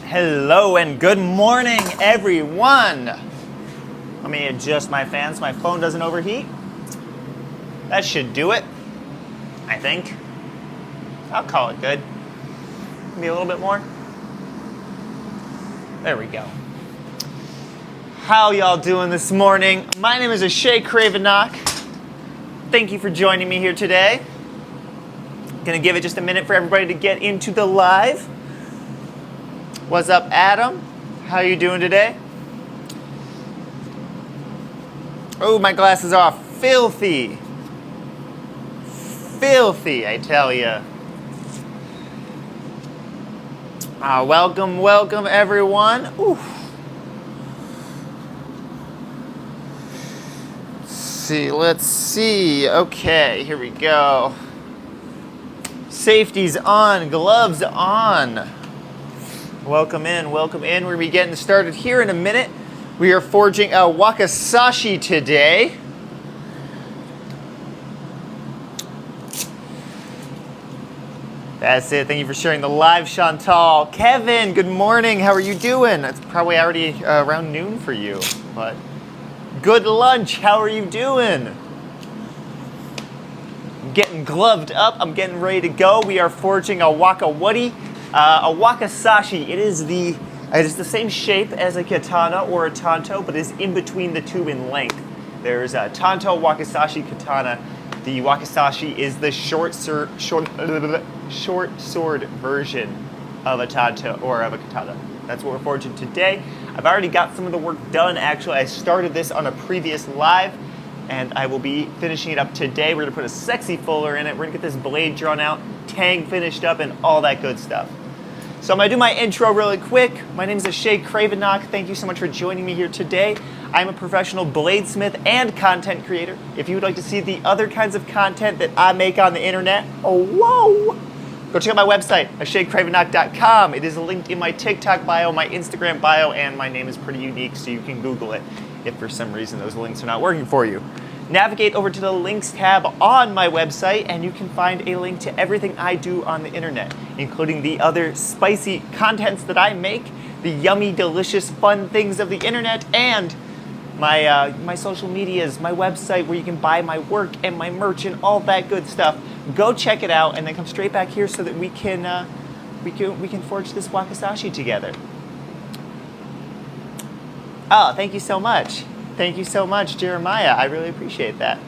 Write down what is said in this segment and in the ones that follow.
Hello and good morning, everyone. Let me adjust my fan so my phone doesn't overheat. That should do it, I think. I'll call it good. Maybe a little bit more. There we go. How y'all doing this morning? My name is Ashe Cravenock. Thank you for joining me here today. Gonna give it just a minute for everybody to get into the live. What's up, Adam? How you doing today? Oh, my glasses are filthy. Filthy, I tell you. Welcome, welcome, everyone. Ooh. Let's see. Okay, here we go. Safety's on, gloves on. Welcome in, welcome in. We're going to be getting started here in a minute. We are forging a wakizashi today. That's it. Thank you for sharing the live, Chantal. Kevin, good morning. How are you doing? It's probably already around noon for you, but good lunch. How are you doing? I'm getting gloved up. I'm getting ready to go. We are forging a wakizashi. It is the same shape as a katana or a tanto, but is in between the two in length. There's a tanto wakizashi katana. The wakizashi is the short sword version of a tanto or of a katana. That's what we're forging today. I've already got some of the work done. Actually, I started this on a previous live, and I will be finishing it up today. We're gonna put a sexy fuller in it. We're gonna get this blade drawn out, tang finished up, and all that good stuff. So I'm going to do my intro really quick. My name is Ashe Cravenock. Thank you so much for joining me here today. I'm a professional bladesmith and content creator. If you would like to see the other kinds of content that I make on the internet, go check out my website, ashecravenock.com. It is linked in my TikTok bio, my Instagram bio, and my name is pretty unique, so you can Google it if for some reason those links are not working for you. Navigate over to the links tab on my website and you can find a link to everything I do on the internet, including the other spicy contents that I make, the yummy, delicious, fun things of the internet, and my social medias, my website where you can buy my work and my merch and all that good stuff. Go check it out and then come straight back here so that we can forge this wakizashi together. Oh, thank you so much. Thank you so much, Jeremiah. I really appreciate that.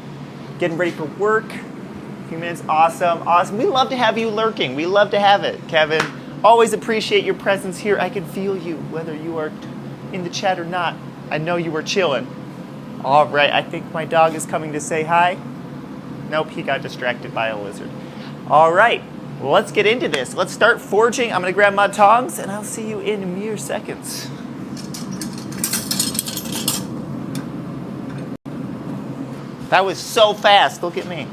Getting ready for work. A few minutes. Awesome. Awesome. We love to have you lurking. We love to have it, Kevin. Always appreciate your presence here. I can feel you, whether you are in the chat or not. I know you were chilling. All right. I think my dog is coming to say hi. Nope, he got distracted by a lizard. All right. Well, let's get into this. Let's start forging. I'm going to grab my tongs, and I'll see you in mere seconds. That was so fast. Look at me.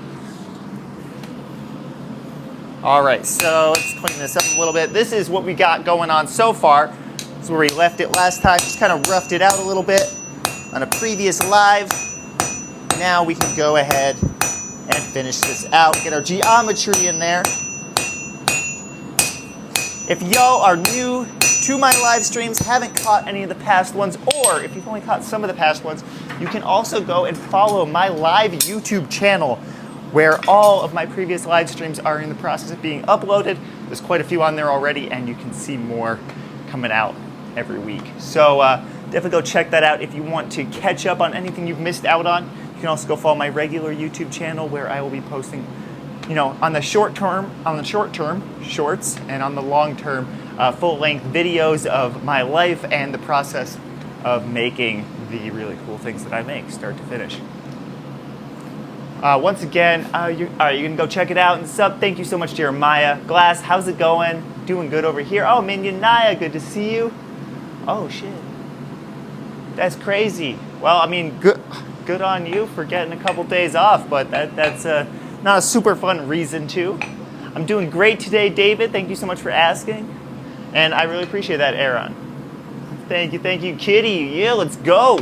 All right, so let's clean this up a little bit. This is what we got going on so far. This is where we left it last time. Just kind of roughed it out a little bit on a previous live. Now we can go ahead and finish this out. Get our geometry in there. If y'all are new to my live streams, haven't caught any of the past ones, or if you've only caught some of the past ones, you can also go and follow my live YouTube channel where all of my previous live streams are in the process of being uploaded. There's quite a few on there already, and you can see more coming out every week. So definitely go check that out if you want to catch up on anything you've missed out on. You can also go follow my regular YouTube channel where I will be posting, on the short term, shorts, and on the long term, full-length videos of my life and the process of making the really cool things that I make, start to finish. Once again, you can go check it out and sub. Thank you so much, Jeremiah. Glass, how's it going? Doing good over here. Oh, Minion Naya, good to see you. Oh, shit. That's crazy. Well, I mean, good on you for getting a couple days off, but that's not a super fun reason to. I'm doing great today, David. Thank you so much for asking. And I really appreciate that, Aaron. Thank you, Kitty. Yeah, let's go.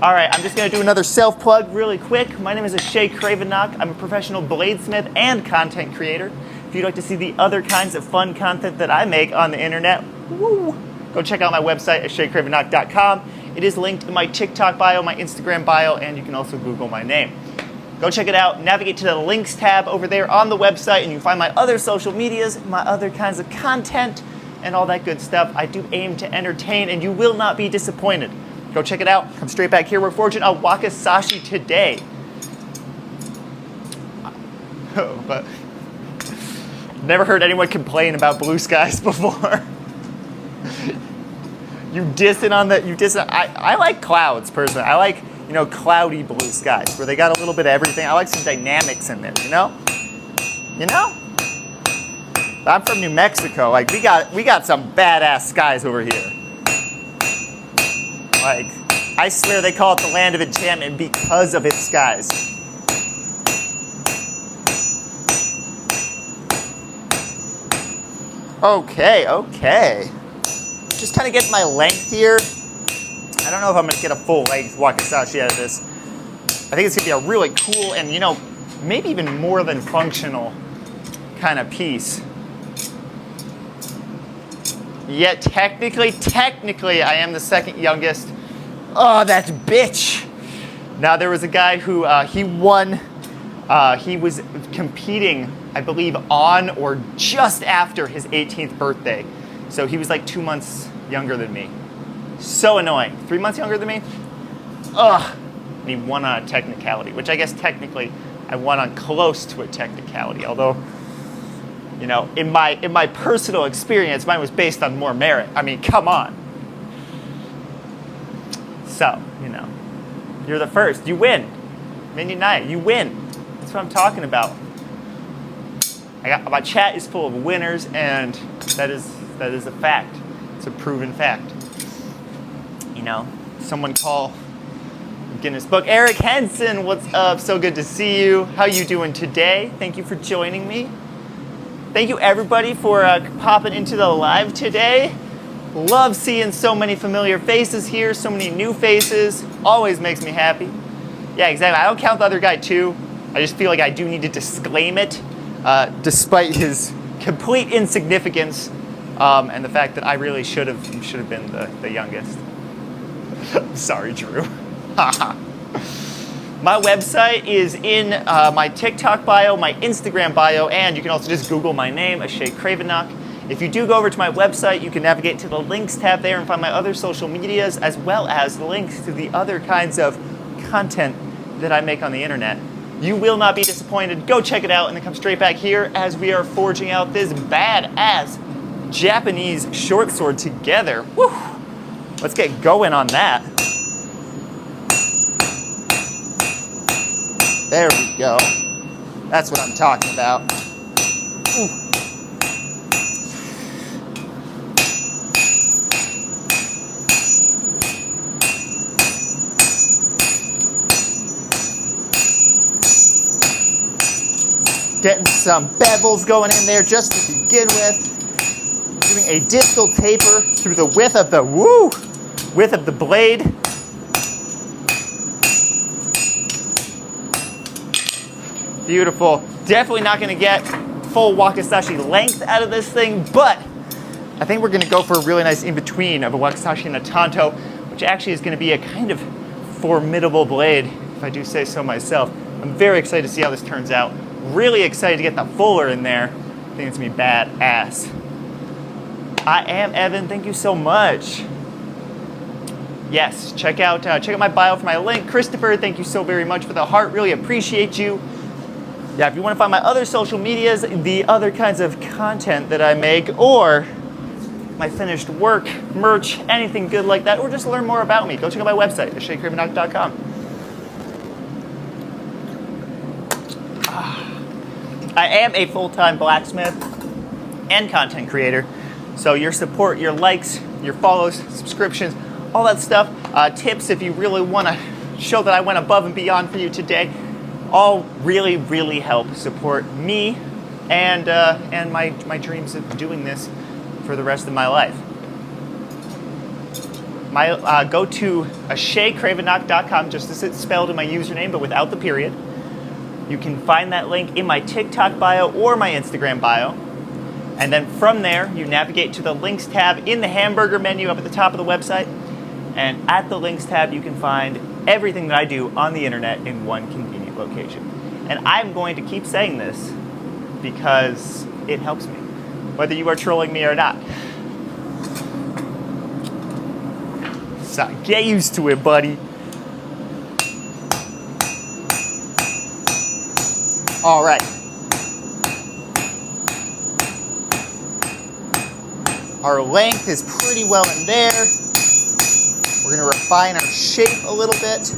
All right, I'm just gonna do another self-plug really quick. My name is Ashe Cravenock. I'm a professional bladesmith and content creator. If you'd like to see the other kinds of fun content that I make on the internet, woo, go check out my website, ashecravenock.com. It is linked in my TikTok bio, my Instagram bio, and you can also Google my name. Go check it out, navigate to the links tab over there on the website, and you can find my other social medias, my other kinds of content, and all that good stuff. I do aim to entertain, and you will not be disappointed. Go check it out. Come straight back here. We're forging a wakizashi today. Oh, but never heard anyone complain about blue skies before. I like clouds personally. I like, cloudy blue skies where they got a little bit of everything. I like some dynamics in there, You know? I'm from New Mexico. Like we got some badass skies over here. Like, I swear they call it the land of enchantment because of its skies. Okay. Just kind of get my length here. I don't know if I'm going to get a full length wakizashi out of this. I think it's going to be a really cool and, maybe even more than functional kind of piece. Yet technically, I am the second youngest. Oh, that bitch. Now, there was a guy who, he won. He was competing, I believe, on or just after his 18th birthday. So he was like 2 months younger than me. So annoying. 3 months younger than me? Ugh. And he won on a technicality, which I guess technically I won on close to a technicality. Although, in my personal experience, mine was based on more merit. I mean, come on. So, you're the first. You win. Minion Night, you win. That's what I'm talking about. My chat is full of winners, and that is a fact. It's a proven fact. Someone call Guinness Book. Eric Henson, what's up? So good to see you. How you doing today? Thank you for joining me. Thank you everybody for popping into the live today. Love seeing so many familiar faces here, so many new faces. Always makes me happy. Yeah, exactly. I don't count the other guy too. I just feel like I do need to disclaim it, despite his complete insignificance and the fact that I really should have been the youngest. Sorry, Drew. My website is in my TikTok bio, my Instagram bio, and you can also just Google my name, Ashe Cravenock. If you do go over to my website, you can navigate to the links tab there and find my other social medias, as well as links to the other kinds of content that I make on the internet. You will not be disappointed. Go check it out and then come straight back here as we are forging out this badass Japanese short sword together. Woo! Let's get going on that. There we go. That's what I'm talking about. Ooh. Getting some bevels going in there just to begin with. Doing a distal taper through the width of the blade. Beautiful. Definitely not going to get full wakizashi length out of this thing, but I think we're going to go for a really nice in-between of a wakizashi and a tanto, which actually is going to be a kind of formidable blade, if I do say so myself. I'm very excited to see how this turns out. Really excited to get the fuller in there. I think it's going to be badass. I am Evan. Thank you so much. Yes, check out my bio for my link. Christopher, thank you so very much for the heart. Really appreciate you. Yeah, if you want to find my other social medias, the other kinds of content that I make, or my finished work, merch, anything good like that, or just learn more about me, go check out my website, ashecravenock.com. I am a full-time blacksmith and content creator, so your support, your likes, your follows, subscriptions, all that stuff, tips if you really want to show that I went above and beyond for you today, all really, really help support me and my dreams of doing this for the rest of my life. go to ashecravenock.com, just as it's spelled in my username, but without the period. You can find that link in my TikTok bio or my Instagram bio. And then from there, you navigate to the links tab in the hamburger menu up at the top of the website. And at the links tab, you can find everything that I do on the internet in one convenient location. And I'm going to keep saying this because it helps me, whether you are trolling me or not. So get used to it, buddy. All right. Our length is pretty well in there. We're going to refine our shape a little bit.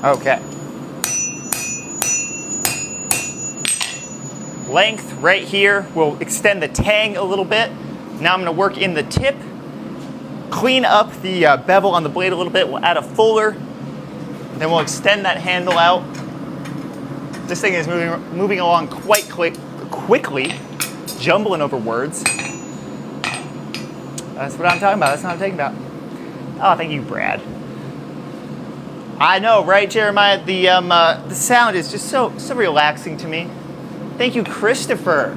Okay. Length right here. We'll extend the tang a little bit. Now I'm going to work in the tip. Clean up the bevel on the blade a little bit. We'll add a fuller. Then we'll extend that handle out. This thing is moving along quite quickly, jumbling over words. That's what I'm talking about. That's what I'm talking about. Oh, thank you, Brad. I know, right, Jeremiah? The sound is just so relaxing to me. Thank you, Christopher.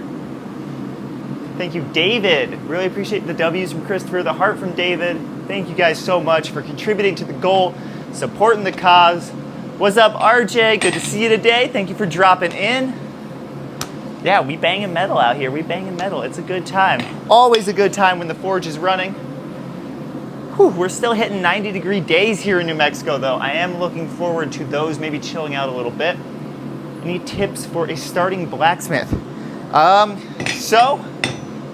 Thank you, David. Really appreciate the W's from Christopher, the heart from David. Thank you guys so much for contributing to the goal, supporting the cause. What's up, RJ? Good to see you today. Thank you for dropping in. Yeah, we banging metal out here. We banging metal. It's a good time. Always a good time when the forge is running. Whew, we're still hitting 90-degree days here in New Mexico, though. I am looking forward to those, maybe chilling out a little bit. Any tips for a starting blacksmith? So,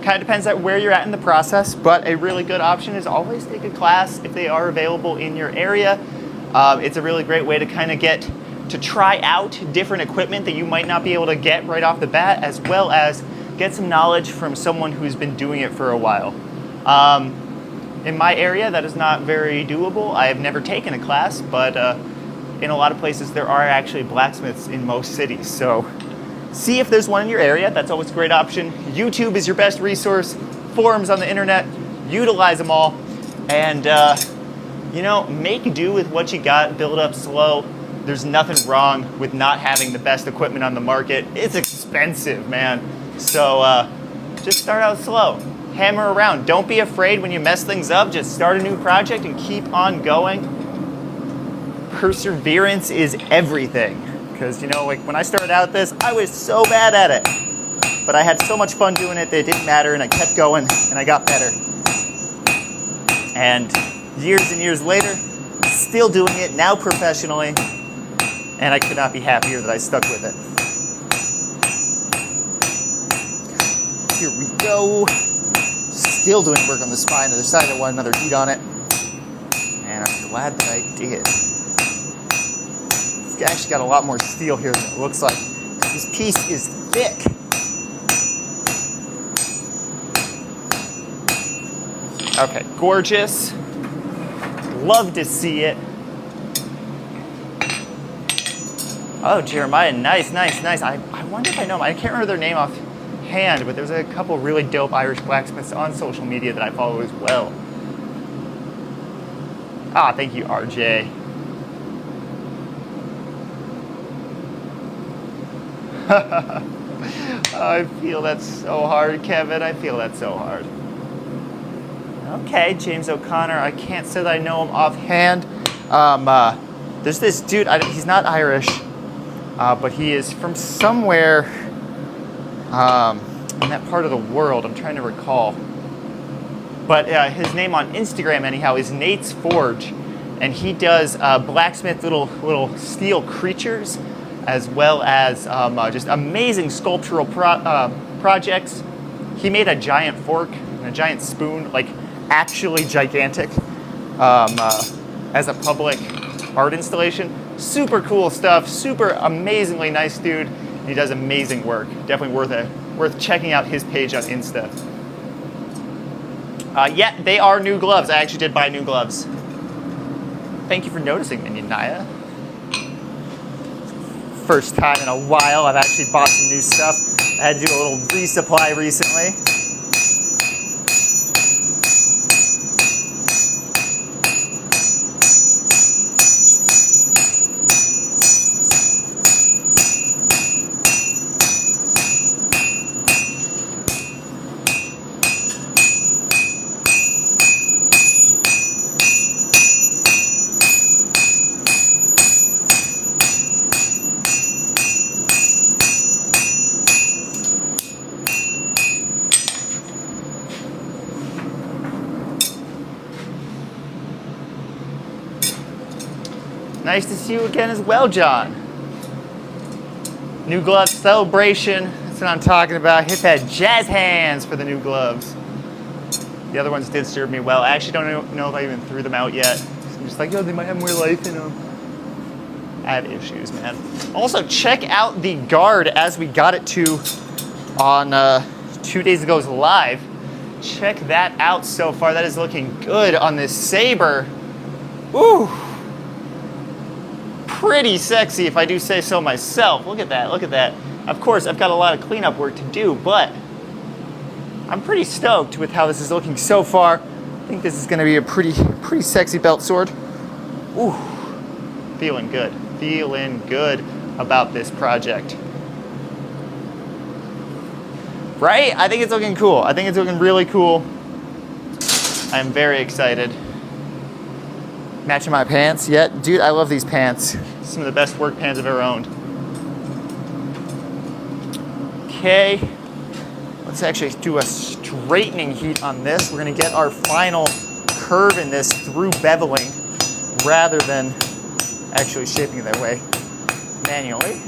kind of depends on where you're at in the process, but a really good option is always take a class if they are available in your area. It's a really great way to kind of get to try out different equipment that you might not be able to get right off the bat, as well as get some knowledge from someone who's been doing it for a while. In my area, that is not very doable. I have never taken a class, but in a lot of places there are actually blacksmiths in most cities. So see if there's one in your area. That's always a great option. YouTube is your best resource. Forums on the internet, utilize them all. And, you know, make do with what you got, build up slow. There's nothing wrong with not having the best equipment on the market. It's expensive, man. So just start out slow. Hammer around. Don't be afraid when you mess things up. Just start a new project and keep on going. Perseverance is everything. Because, you know, like when I started out this, I was so bad at it. But I had so much fun doing it that it didn't matter, and I kept going, and I got better. And years and years later, still doing it, now professionally, and I could not be happier that I stuck with it. Here we go. Still doing work on the spine. I decided I want another heat on it, and I'm glad that I did. It's actually got a lot more steel here than it looks like. This piece is thick. Okay, gorgeous. Love to see it. Oh, Jeremiah, nice, nice, nice. I wonder if I know them. I can't remember their name offhand, but there's a couple really dope Irish blacksmiths on social media that I follow as well. Ah, thank you, RJ. I feel that's so hard, Kevin. I feel that's so hard. Okay, James O'Connor. I can't say that I know him offhand. There's this dude. He's not Irish, but he is from somewhere in that part of the world. I'm trying to recall. But his name on Instagram, anyhow, is Nate's Forge, and he does blacksmith little steel creatures, as well as just amazing sculptural projects. He made a giant fork and a giant spoon, like actually gigantic, as a public art installation. Super cool stuff, super amazingly nice dude. He does amazing work. Definitely worth checking out his page on Insta. Yeah, they are new gloves. I actually did buy new gloves. Thank you for noticing, Minion Naya. First time in a while I've actually bought some new stuff. I had to do a little resupply recently. Nice to see you again as well, John. New glove celebration. That's what I'm talking about. Hit that jazz hands for the new gloves. The other ones did serve me well. I actually don't know if I even threw them out yet. I'm just like, oh, they might have more life in them. I have issues, man. Also, check out the guard as we got it to on 2 days ago's live. Check that out so far. That is looking good on this saber. Woo! Pretty sexy, if I do say so myself. Look at that, look at that. Of course, I've got a lot of cleanup work to do, but I'm pretty stoked with how this is looking so far. I think this is gonna be a pretty sexy belt sword. Ooh, feeling good about this project. Right? I think it's looking cool. I think it's looking really cool. I'm very excited. Matching my pants yet? Dude, I love these pants. Some of the best work pants I've ever owned. Okay, let's actually do a straightening heat on this. We're gonna get our final curve in this through beveling rather than actually shaping it that way manually.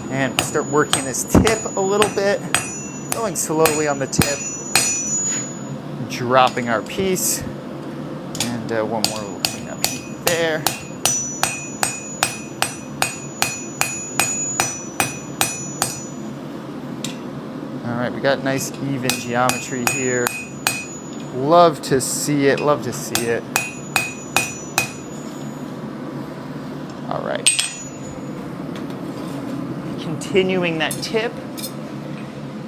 And start working this tip a little bit, going slowly on the tip, dropping our piece, and one more little cleanup heat there. All right, we got nice even geometry here. Love to see it, love to see it. All right. Continuing that tip.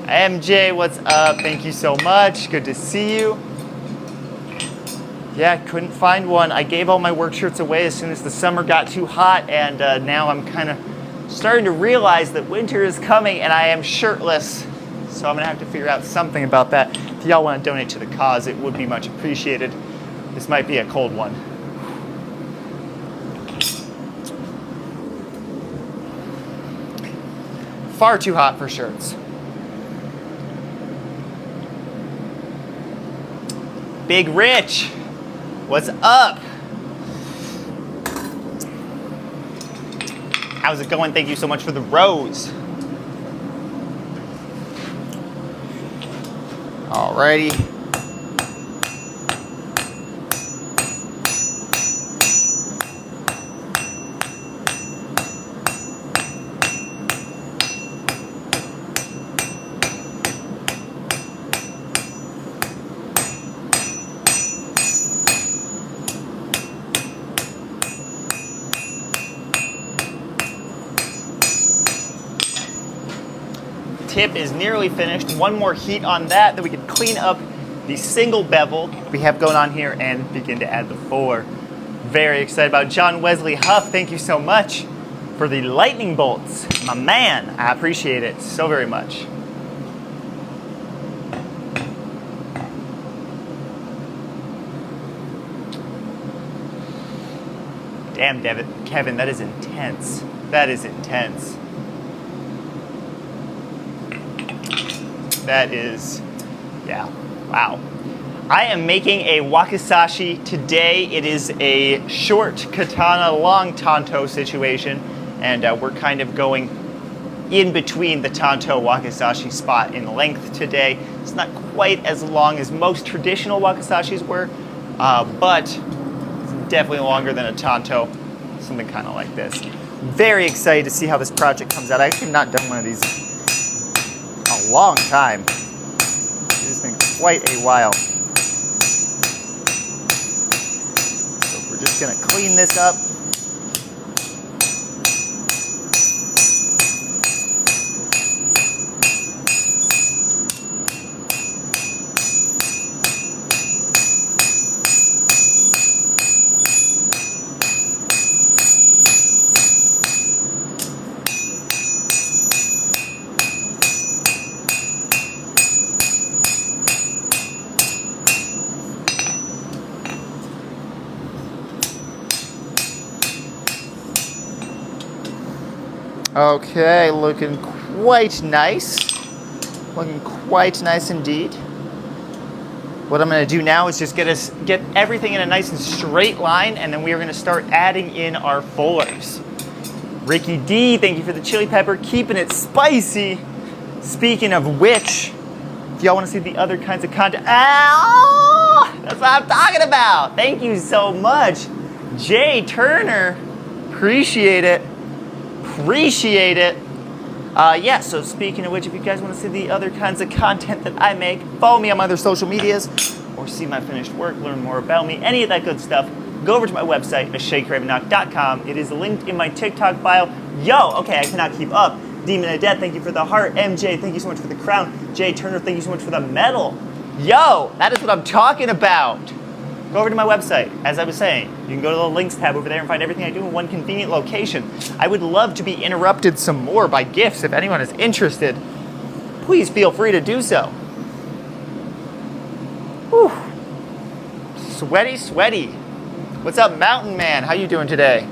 MJ, what's up? Thank you so much. Good to see you. Yeah, couldn't find one. I gave all my work shirts away as soon as the summer got too hot, and now I'm kind of starting to realize that winter is coming and I am shirtless. So I'm gonna have to figure out something about that. If y'all want to donate to the cause, it would be much appreciated. This might be a cold one. Far too hot for shirts. Big Rich, what's up? How's it going? Thank you so much for the rose. Alrighty. Tip is nearly finished. One more heat on that, then we can clean up the single bevel we have going on here and begin to add the four. Very excited about John Wesley Huff. Thank you so much for the lightning bolts. My man, I appreciate it so very much. Damn, Kevin, that is intense. That is intense. That is, yeah, wow. I am making a wakizashi today. It is a short katana, long tanto situation, and we're kind of going in between the tanto wakizashi spot in length today. It's not quite as long as most traditional wakizashis were, but it's definitely longer than a tanto, something kind of like this. Very excited to see how this project comes out. I actually have not done one of these a long time. It's been quite a while. So we're just Just gonna clean this up. Okay, looking quite nice. Looking quite nice indeed. What I'm going to do now is just get everything in a nice and straight line, and then we are going to start adding in our fullers. Ricky D, thank you for the chili pepper, keeping it spicy. Speaking of which, if y'all want to see the other kinds of content, that's what I'm talking about. Thank you so much, Jay Turner. Appreciate it. Appreciate it. Yeah, so speaking of which, if you guys want to see the other kinds of content that I make, follow me on my other social medias, or see my finished work, learn more about me, any of that good stuff, go over to my website, Cravenock.com. It is linked in my TikTok bio. Yo, okay, I cannot keep up. Demon of Death, thank you for the heart. MJ, thank you so much for the crown. Jay Turner, thank you so much for the medal. Yo, that is what I'm talking about. Go over to my website. As I was saying, you can go to the links tab over there and find everything I do in one convenient location. I would love to be interrupted some more by gifts. If anyone is interested, please feel free to do so. Whew. Sweaty, sweaty. What's up, Mountain Man? How you doing today?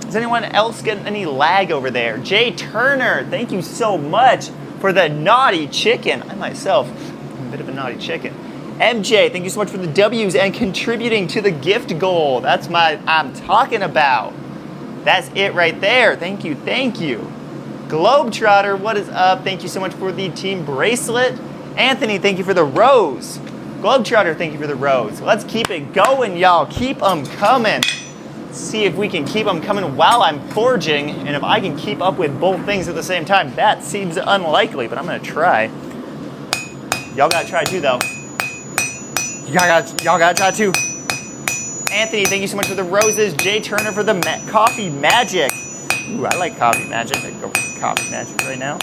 Is anyone else getting any lag over there? Jay Turner, thank you so much for the naughty chicken. I myself am a bit of a naughty chicken. MJ, thank you so much for the W's and contributing to the gift goal. That's my I'm talking about. That's it right there. Thank you, thank you. Globetrotter, what is up? Thank you so much for the team bracelet. Anthony, thank you for the rose. Globetrotter, thank you for the rose. Let's keep it going, y'all. Keep them coming. Let's see if we can keep them coming while I'm forging, and if I can keep up with both things at the same time. That seems unlikely, but I'm gonna try. Y'all gotta try too, though. Y'all gotta try too. Anthony, thank you so much for the roses. Jay Turner for the coffee magic. Ooh, I like coffee magic. I go for coffee magic right now,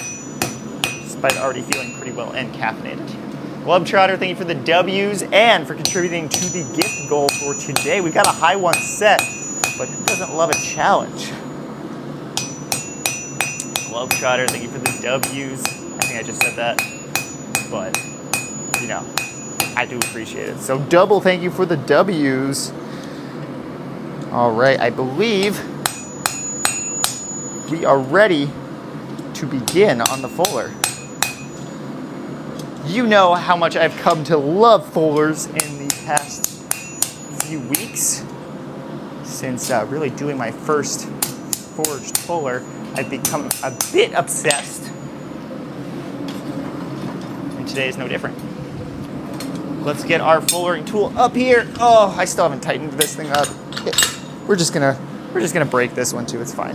despite already feeling pretty well and caffeinated. Globetrotter, thank you for the W's and for contributing to the gift goal for today. We've got a high one set, but who doesn't love a challenge? Globetrotter, thank you for the W's. I think I just said that, but you know, I do appreciate it. So double thank you for the W's. All right, I believe we are ready to begin on the fuller. You know how much I've come to love fullers in the past few weeks. Since really doing my first forged fuller, I've become a bit obsessed. And today is no different. Let's get our fullering tool up here. Oh, I still haven't tightened this thing up. We're just gonna break this one too. It's fine.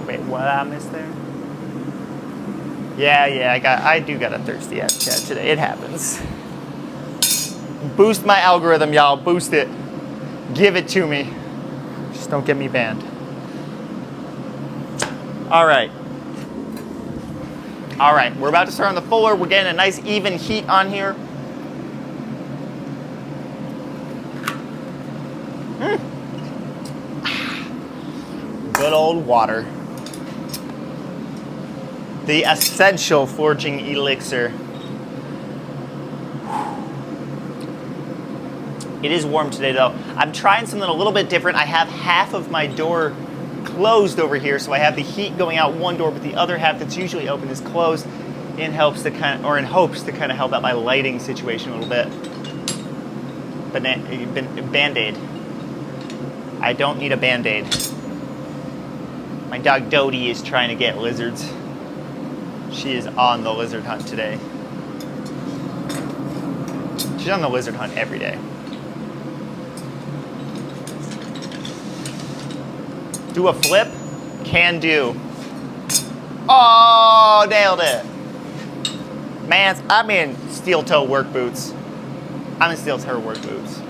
Wait, what I missed there? Yeah, I do got a thirsty ass chat today. It happens. Boost my algorithm, y'all. Boost it. Give it to me. Just don't get me banned. All right, we're about to start on the fuller. We're getting a nice even heat on here. Good old water. The essential forging elixir. It is warm today though. I'm trying something a little bit different. I have half of my door closed over here, so I have the heat going out one door, but the other half that's usually open is closed in hopes to kind of help out my lighting situation a little bit. Band-aid. I don't need a band-aid. My dog Dodie is trying to get lizards. She is on the lizard hunt today. She's on the lizard hunt every day. Do a flip? Can do. Oh, nailed it. Man, I'm in steel toe work boots. I'm in steel toe work boots.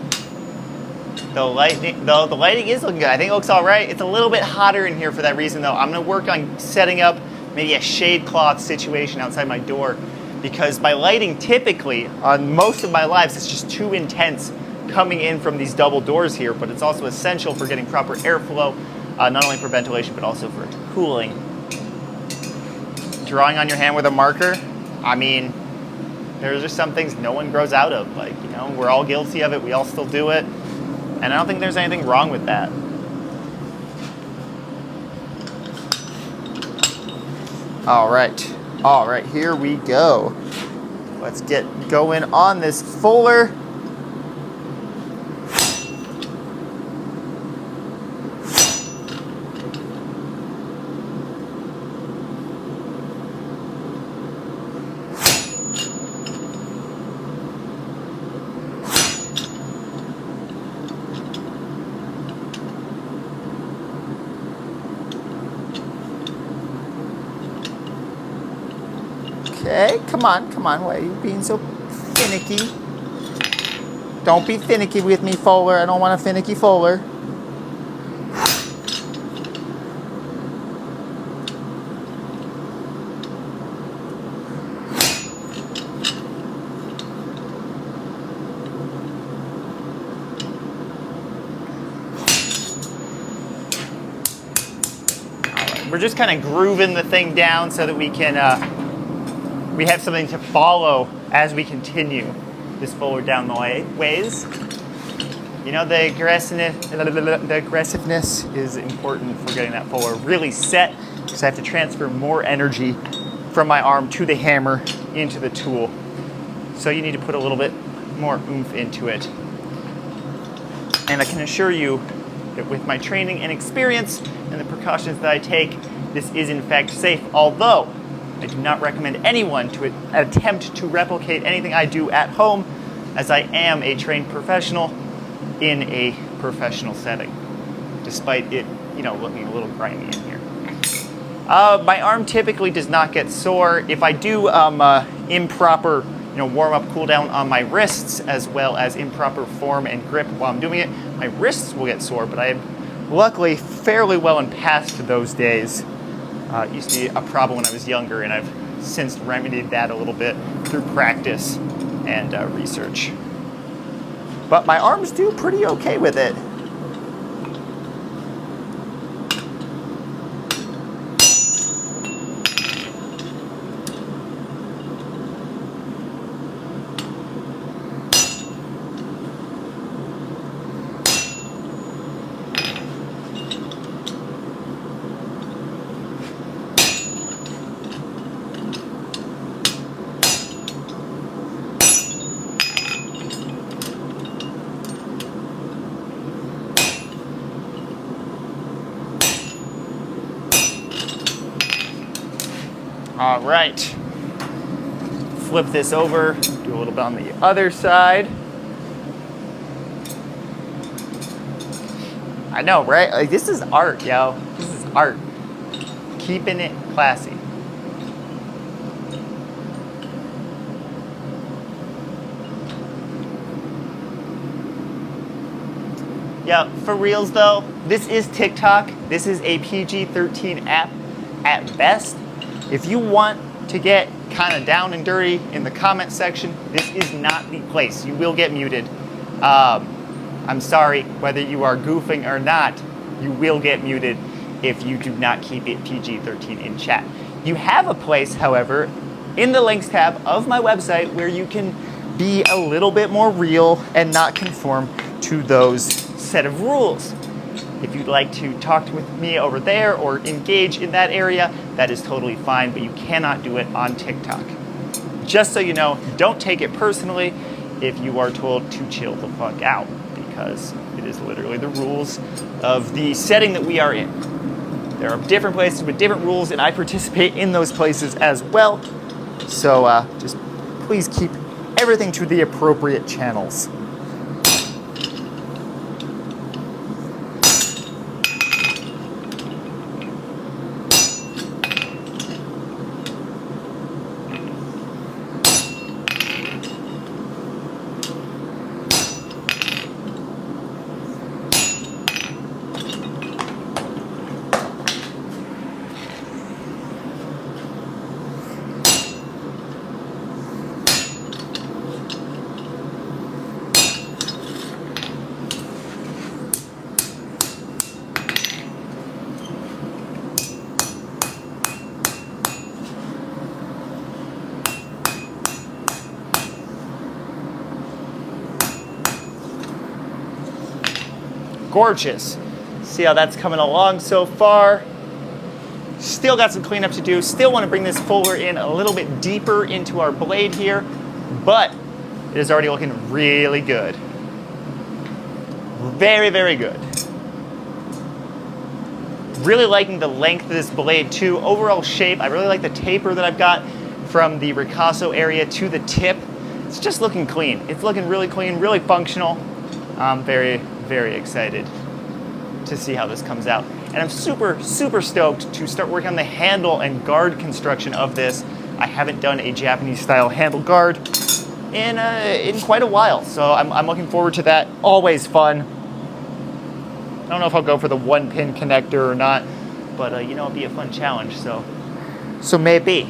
The lighting is looking good. I think it looks all right. It's a little bit hotter in here for that reason, though. I'm going to work on setting up maybe a shade cloth situation outside my door, because my lighting typically on most of my lives is just too intense coming in from these double doors here, but it's also essential for getting proper airflow, not only for ventilation, but also for cooling. Drawing on your hand with a marker, I mean, there's just some things no one grows out of. Like, you know, we're all guilty of it. We all still do it. And I don't think there's anything wrong with that. All right, here we go. Let's get going on this fuller. Okay, come on. Why are you being so finicky? Don't be finicky with me, Fuller. I don't want a finicky Fuller. All right, we're just kind of grooving the thing down so that we can we have something to follow as we continue this forward down the ways. You know, the aggressiveness is important for getting that forward really set, because I have to transfer more energy from my arm to the hammer into the tool. So you need to put a little bit more oomph into it. And I can assure you that with my training and experience and the precautions that I take, this is in fact safe, although I do not recommend anyone to attempt to replicate anything I do at home, as I am a trained professional in a professional setting, despite it, you know, looking a little grimy in here. My arm typically does not get sore. If I do improper, you know, warm up, cool down on my wrists, as well as improper form and grip while I'm doing it, my wrists will get sore. But I am luckily fairly well and past those days. It used to be a problem when I was younger, and I've since remedied that a little bit through practice and research. But my arms do pretty okay with it. All right, flip this over, do a little bit on the other side. I know, right? Like, this is art, yo. This is art. Keeping it classy. Yeah, for reals though, this is TikTok. This is a PG-13 app at best. If you want to get kind of down and dirty in the comment section, this is not the place. You will get muted. I'm sorry, whether you are goofing or not, you will get muted if you do not keep it PG-13 in chat. You have a place, however, in the links tab of my website where you can be a little bit more real and not conform to those set of rules. If you'd like to talk with me over there or engage in that area, that is totally fine, but you cannot do it on TikTok. Just so you know, don't take it personally if you are told to chill the fuck out, because it is literally the rules of the setting that we are in. There are different places with different rules, and I participate in those places as well. So just please keep everything to the appropriate channels. gorgeous. See how that's coming along so far. Still got some cleanup to do. Still want to bring this fuller in a little bit deeper into our blade here, but it is already looking really good. Very, very good. Really liking the length of this blade too. Overall shape, I really like the taper that I've got from the ricasso area to the tip. It's just looking clean. It's looking really clean, really functional. I'm very, very excited to see how this comes out. And I'm super, super stoked to start working on the handle and guard construction of this. I haven't done a Japanese style handle guard in quite a while, so I'm looking forward to that. Always fun. I don't know if I'll go for the 1-pin connector or not, but you know, it'd be a fun challenge, so maybe.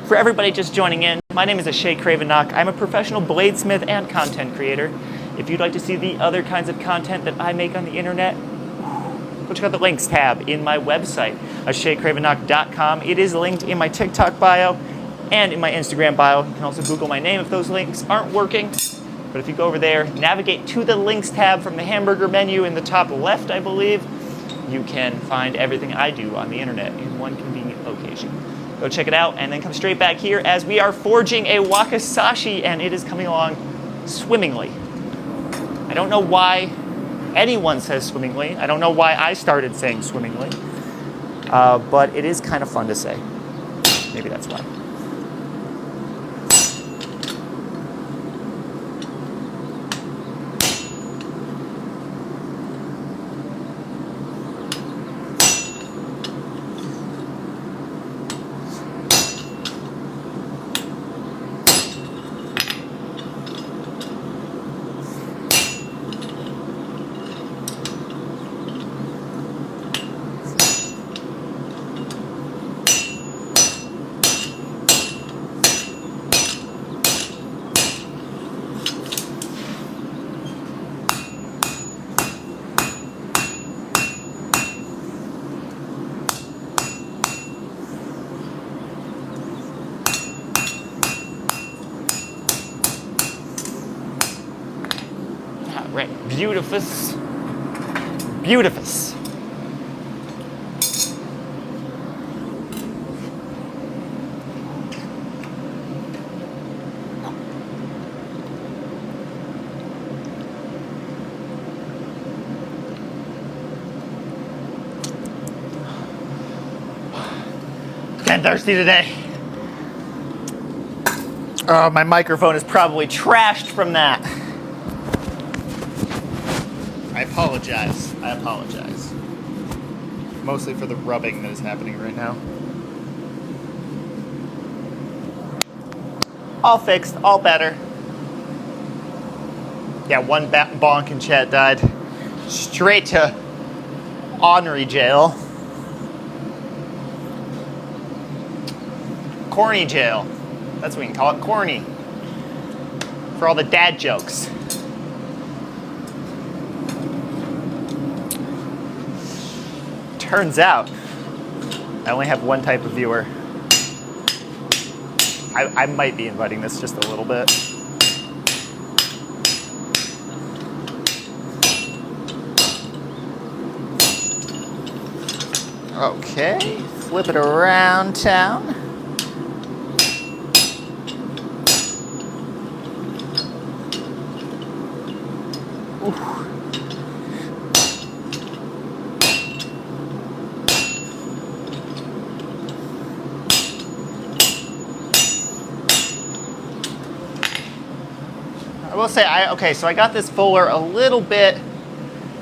For everybody just joining in, my name is Ashe Cravenock. I'm a professional bladesmith and content creator. If you'd like to see the other kinds of content that I make on the internet, go check out the links tab in my website, ashecravenock.com. It is linked in my TikTok bio and in my Instagram bio. You can also Google my name if those links aren't working. But if you go over there, navigate to the links tab from the hamburger menu in the top left, I believe, you can find everything I do on the internet in one convenient location. Go check it out and then come straight back here as we are forging a wakizashi, and it is coming along swimmingly. I don't know why anyone says swimmingly. I don't know why I started saying swimmingly, but it is kind of fun to say. Maybe that's why. Right, beautifus. Beautifus. Getting thirsty today. Oh, my microphone is probably trashed from that. I apologize. Mostly for the rubbing that is happening right now. All fixed, all better. Yeah, one bonk in chat died. Straight to ornery jail. Corny jail. That's what we can call it, corny. For all the dad jokes. Turns out, I only have one type of viewer. I might be inviting this just a little bit. Okay, flip it around town. Oof. I will say, okay, so I got this fuller a little bit,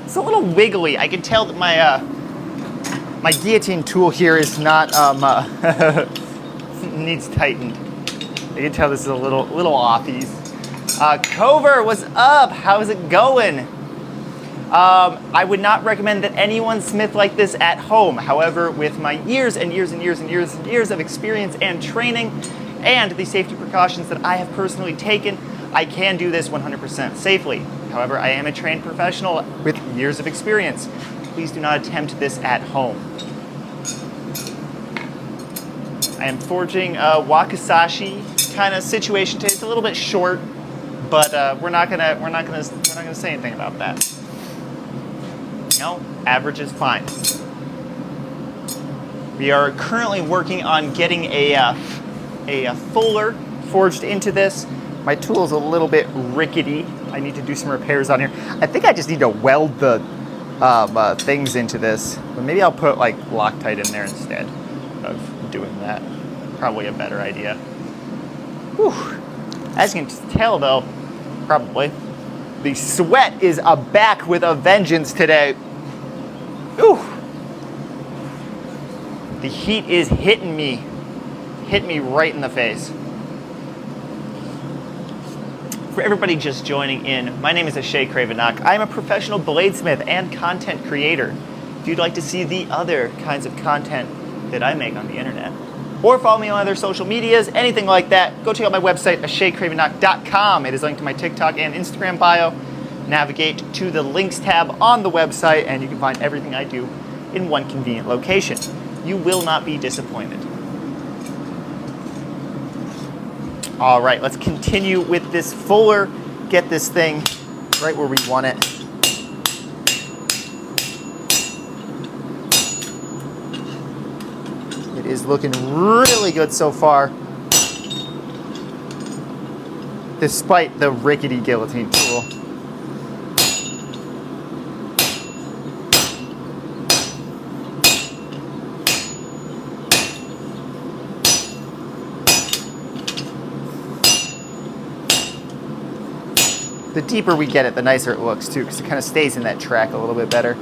it's a little wiggly. I can tell that my guillotine tool here is not, needs tightened. I can tell this is a little offies. Cover, what's up? How's it going? I would not recommend that anyone smith like this at home. However, with my years and years of experience and training and the safety precautions that I have personally taken, I can do this 100% safely. However, I am a trained professional with years of experience. Please do not attempt this at home. I am forging a wakizashi kind of situation today. It's a little bit short, but we're not gonna say anything about that. You know, average is fine. We are currently working on getting a fuller forged into this. My tool is a little bit rickety. I need to do some repairs on here. I think I just need to weld the things into this, but maybe I'll put like Loctite in there instead of doing that. Probably a better idea. Whew. As you can tell though, probably, the sweat is back with a vengeance today. Ooh. The heat is hitting me right in the face. For everybody just joining in, my name is Ashe Cravenock. I'm a professional bladesmith and content creator. If you'd like to see the other kinds of content that I make on the internet, or follow me on other social medias, anything like that, go check out my website, ashecravenock.com. It is linked to my TikTok and Instagram bio. Navigate to the links tab on the website, and you can find everything I do in one convenient location. You will not be disappointed. All right, let's continue with this fuller, get this thing right where we want it. It is looking really good so far, despite the rickety guillotine tool. The deeper we get it, the nicer it looks too, because it kind of stays in that track a little bit better.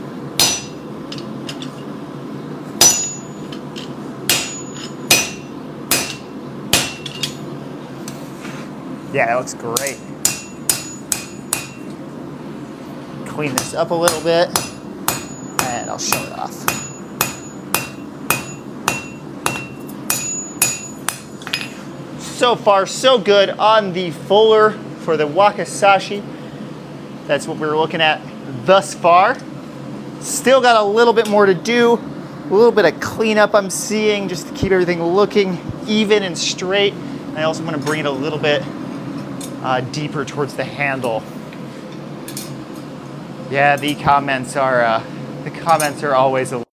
Yeah, that looks great. Clean this up a little bit, and I'll show it off. So far, so good on the fuller for the wakizashi. That's what we're looking at thus far. Still got a little bit more to do. A little bit of cleanup I'm seeing just to keep everything looking even and straight. And I also want to bring it a little bit deeper towards the handle. Yeah, the comments are always a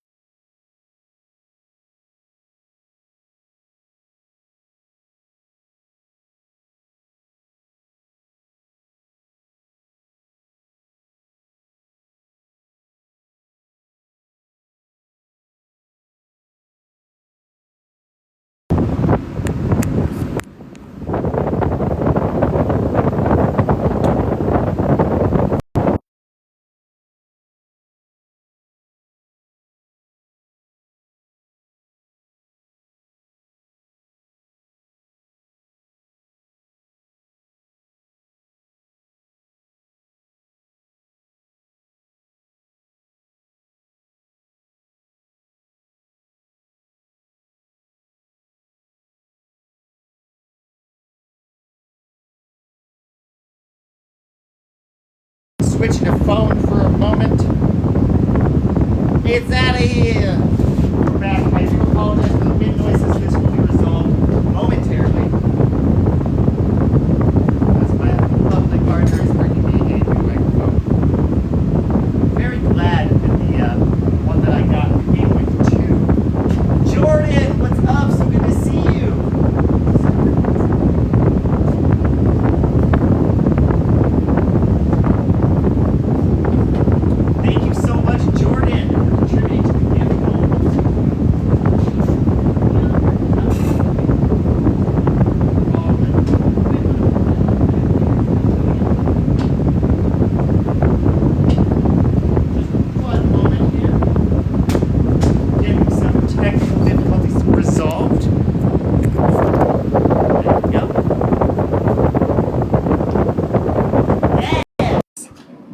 switching to phone for a moment. It's out of here. We're back. I do apologize for the wind noises. This will be resolved momentarily. As my lovely partner is bringing me a new microphone. Very glad that the one that I got came with two. Jordan, what's up? So good to see you. Thank you so much, Jordan, for contributing to the gift goal. Just one moment here. Getting some technical difficulties resolved. There we go.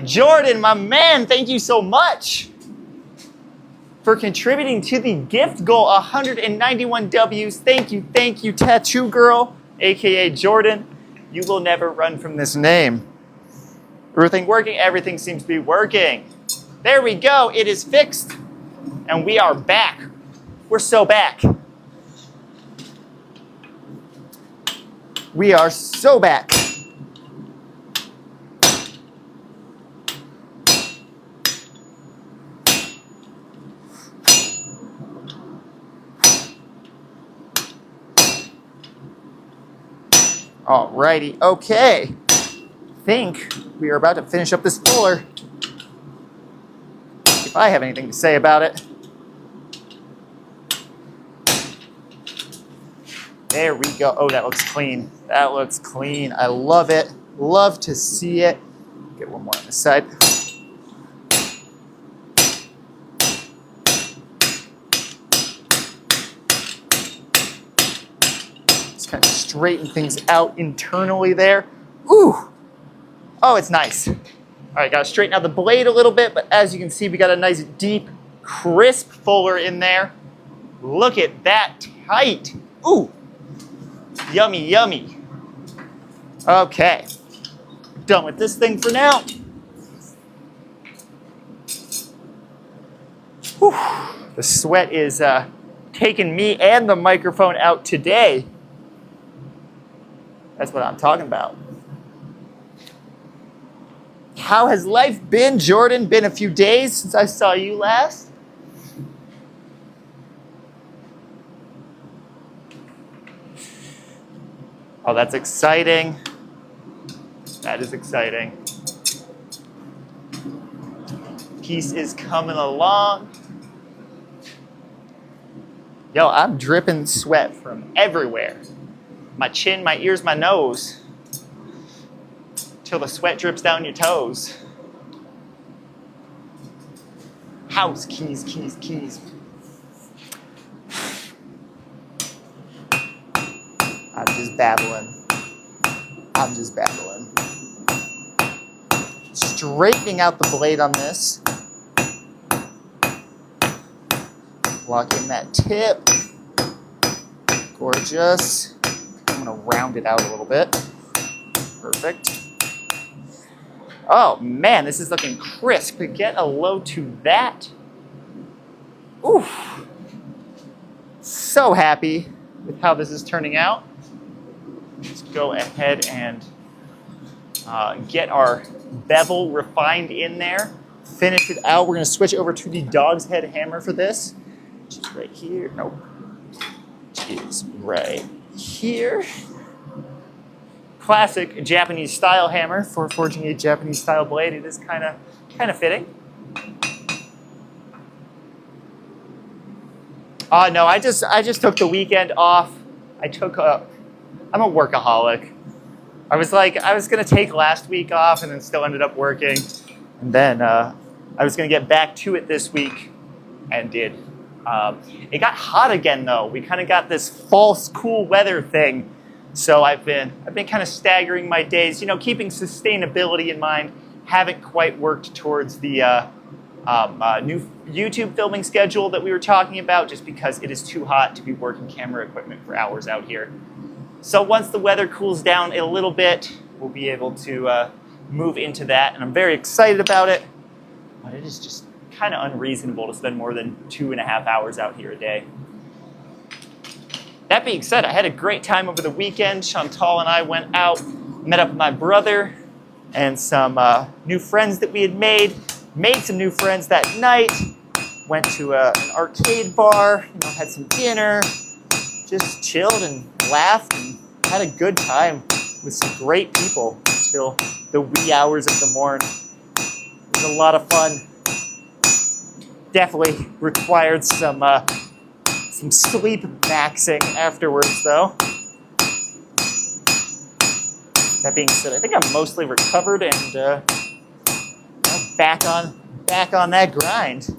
Jordan, my man, thank you so much for contributing to the gift goal, 191 W's. Thank you, Tattoo Girl, aka Jordan. You will never run from this name. Everything working? Everything seems to be working. There we go, it is fixed. And we are back. We're so back. We are so back. Alrighty, okay. I think we are about to finish up this fuller. If I have anything to say about it. There we go. Oh, that looks clean. That looks clean. I love it. Love to see it. Get one more on this side. Just kind of straighten things out internally there. Ooh. Oh, it's nice. All right, got to straighten out the blade a little bit, but as you can see, we got a nice, deep, crisp fuller in there. Look at that tight. Ooh. Yummy, yummy. Okay. Done with this thing for now. Whew. The sweat is taking me and the microphone out today. That's what I'm talking about. How has life been, Jordan? Been a few days since I saw you last? Oh, that's exciting. That is exciting. Piece is coming along. Yo, I'm dripping sweat from everywhere. My chin, my ears, my nose. Till the sweat drips down your toes. House keys, keys, keys. I'm just babbling. I'm just babbling. Straightening out the blade on this. Lock in that tip. Gorgeous. I'm gonna round it out a little bit. Perfect. Oh man, this is looking crisp. Get a load to that. Oof. So happy with how this is turning out. Let's go ahead and get our bevel refined in there. Finish it out. We're going to switch over to the dog's head hammer for this. Which is right here. Nope. Which is right here. Classic Japanese style hammer for forging a Japanese style blade. It is kind of fitting. No, I just took the weekend off. I'm a workaholic. I was gonna take last week off and then still ended up working. And then I was gonna get back to it this week and did. It got hot again though. We kind of got this false cool weather thing. So I've been kind of staggering my days, you know, keeping sustainability in mind. Haven't quite worked towards the new YouTube filming schedule that we were talking about, just because it is too hot to be working camera equipment for hours out here. So once the weather cools down a little bit, we'll be able to move into that, and I'm very excited about it. But it is just kind of unreasonable to spend more than 2.5 hours out here a day. That being said, I had a great time over the weekend. Chantal and I went out, met up with my brother and some new friends that we had made some new friends that night, went to an arcade bar, you know, had some dinner, just chilled and laughed and had a good time with some great people until the wee hours of the morn. It was a lot of fun. Definitely required some sleep maxing afterwards, though. That being said, I think I'm mostly recovered and back on that grind.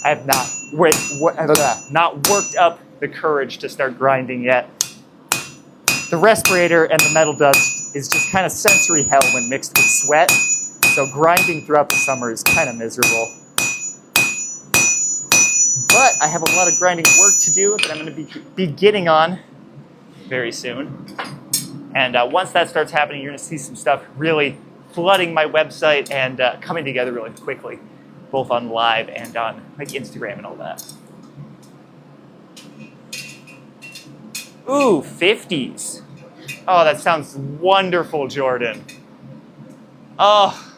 I have not worked up the courage to start grinding yet. The respirator and the metal dust is just kind of sensory hell when mixed with sweat, so grinding throughout the summer is kind of miserable. But I have a lot of grinding work to do that I'm going to be getting on very soon. And once that starts happening, you're going to see some stuff really flooding my website and coming together really quickly, both on live and on like Instagram and all that. Ooh, 50s. Oh, that sounds wonderful, Jordan. Oh,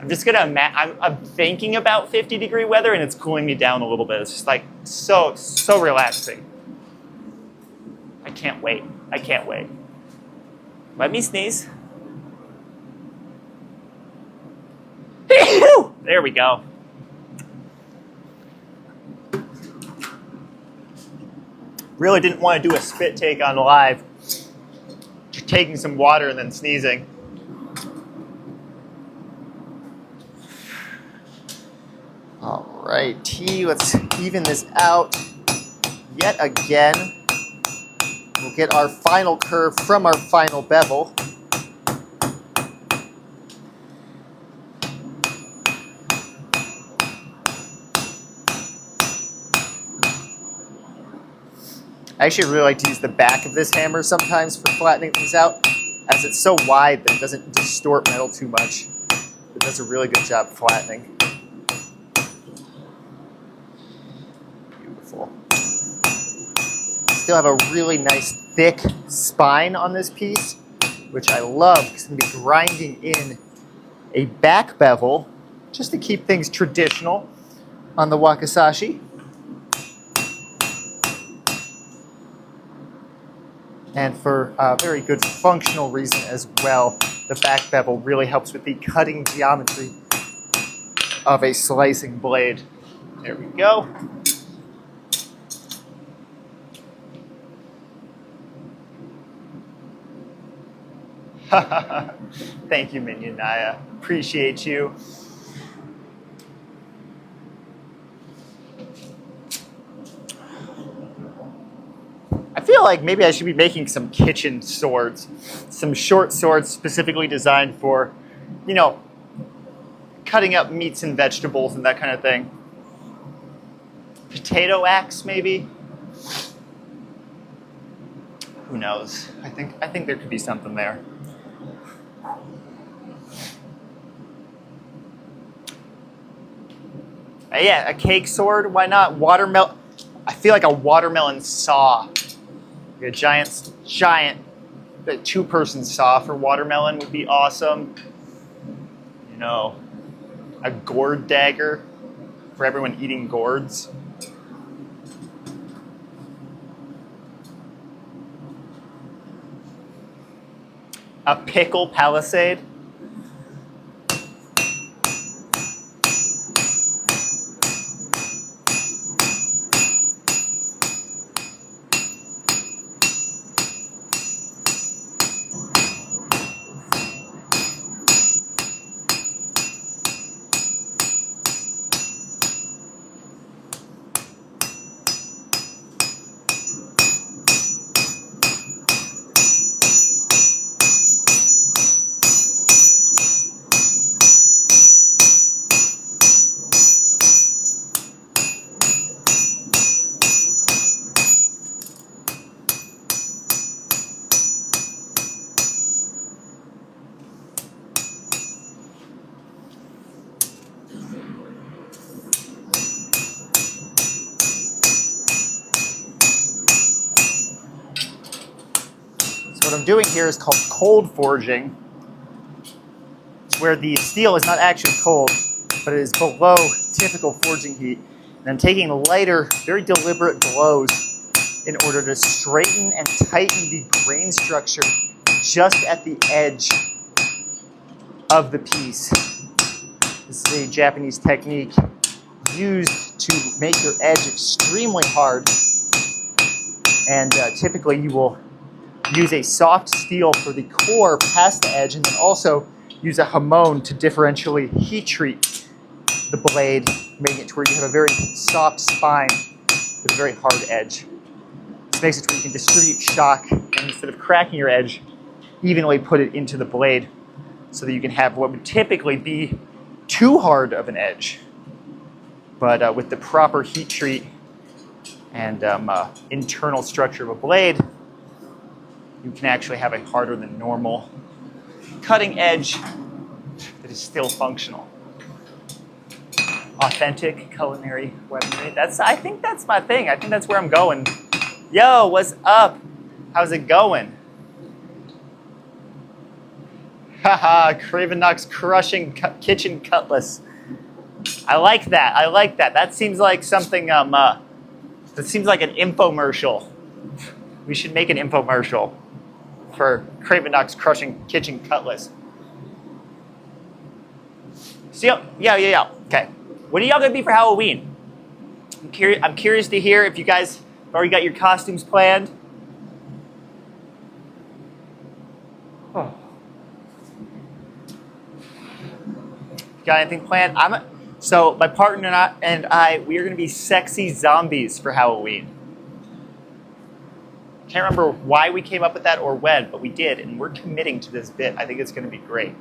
I'm just gonna, I'm thinking about 50-degree weather and it's cooling me down a little bit. It's just like so relaxing. I can't wait. I can't wait. Let me sneeze. There we go. Really didn't want to do a spit take on live. Just taking some water and then sneezing. All right, let's even this out yet again. We'll get our final curve from our final bevel. I actually really like to use the back of this hammer sometimes for flattening things out, as it's so wide that it doesn't distort metal too much. It does a really good job flattening. Beautiful. Still have a really nice thick spine on this piece, which I love because I'm going to be grinding in a back bevel just to keep things traditional on the wakizashi. And for a very good functional reason as well, the back bevel really helps with the cutting geometry of a slicing blade. There we go. Thank you, Minion Naya. Appreciate you. I feel like maybe I should be making some kitchen swords, some short swords specifically designed for, you know, cutting up meats and vegetables and that kind of thing. Potato axe, maybe? Who knows? I think there could be something there. Yeah, a cake sword, why not? Watermelon. I feel like a watermelon saw. A giant two-person saw for watermelon would be awesome. You know, a gourd dagger for everyone eating gourds. A pickle palisade. What I'm doing here is called cold forging. It's where the steel is not actually cold, but it is below typical forging heat. And I'm taking lighter, very deliberate blows in order to straighten and tighten the grain structure just at the edge of the piece. This is a Japanese technique used to make your edge extremely hard. And typically you will use a soft steel for the core past the edge, and then also use a hamon to differentially heat treat the blade, making it to where you have a very soft spine with a very hard edge. This makes it to where you can distribute shock, and instead of cracking your edge, evenly put it into the blade so that you can have what would typically be too hard of an edge. But with the proper heat treat and internal structure of a blade, you can actually have a harder than normal cutting edge that is still functional. Authentic culinary weaponry. I think that's my thing. I think that's where I'm going. Yo, what's up? How's it going? Haha, Cravenock's crushing kitchen cutlass. I like that. I like that. That seems like something, that seems like an infomercial. We should make an infomercial for Cravenock's Crushing Kitchen Cutlass. So, yeah. Okay. What are y'all gonna be for Halloween? I'm curious to hear if you guys have already got your costumes planned. Oh. Got anything planned? So my partner and I, we are gonna be sexy zombies for Halloween. Can't remember why we came up with that or when, but we did, and we're committing to this bit. I think it's gonna be great.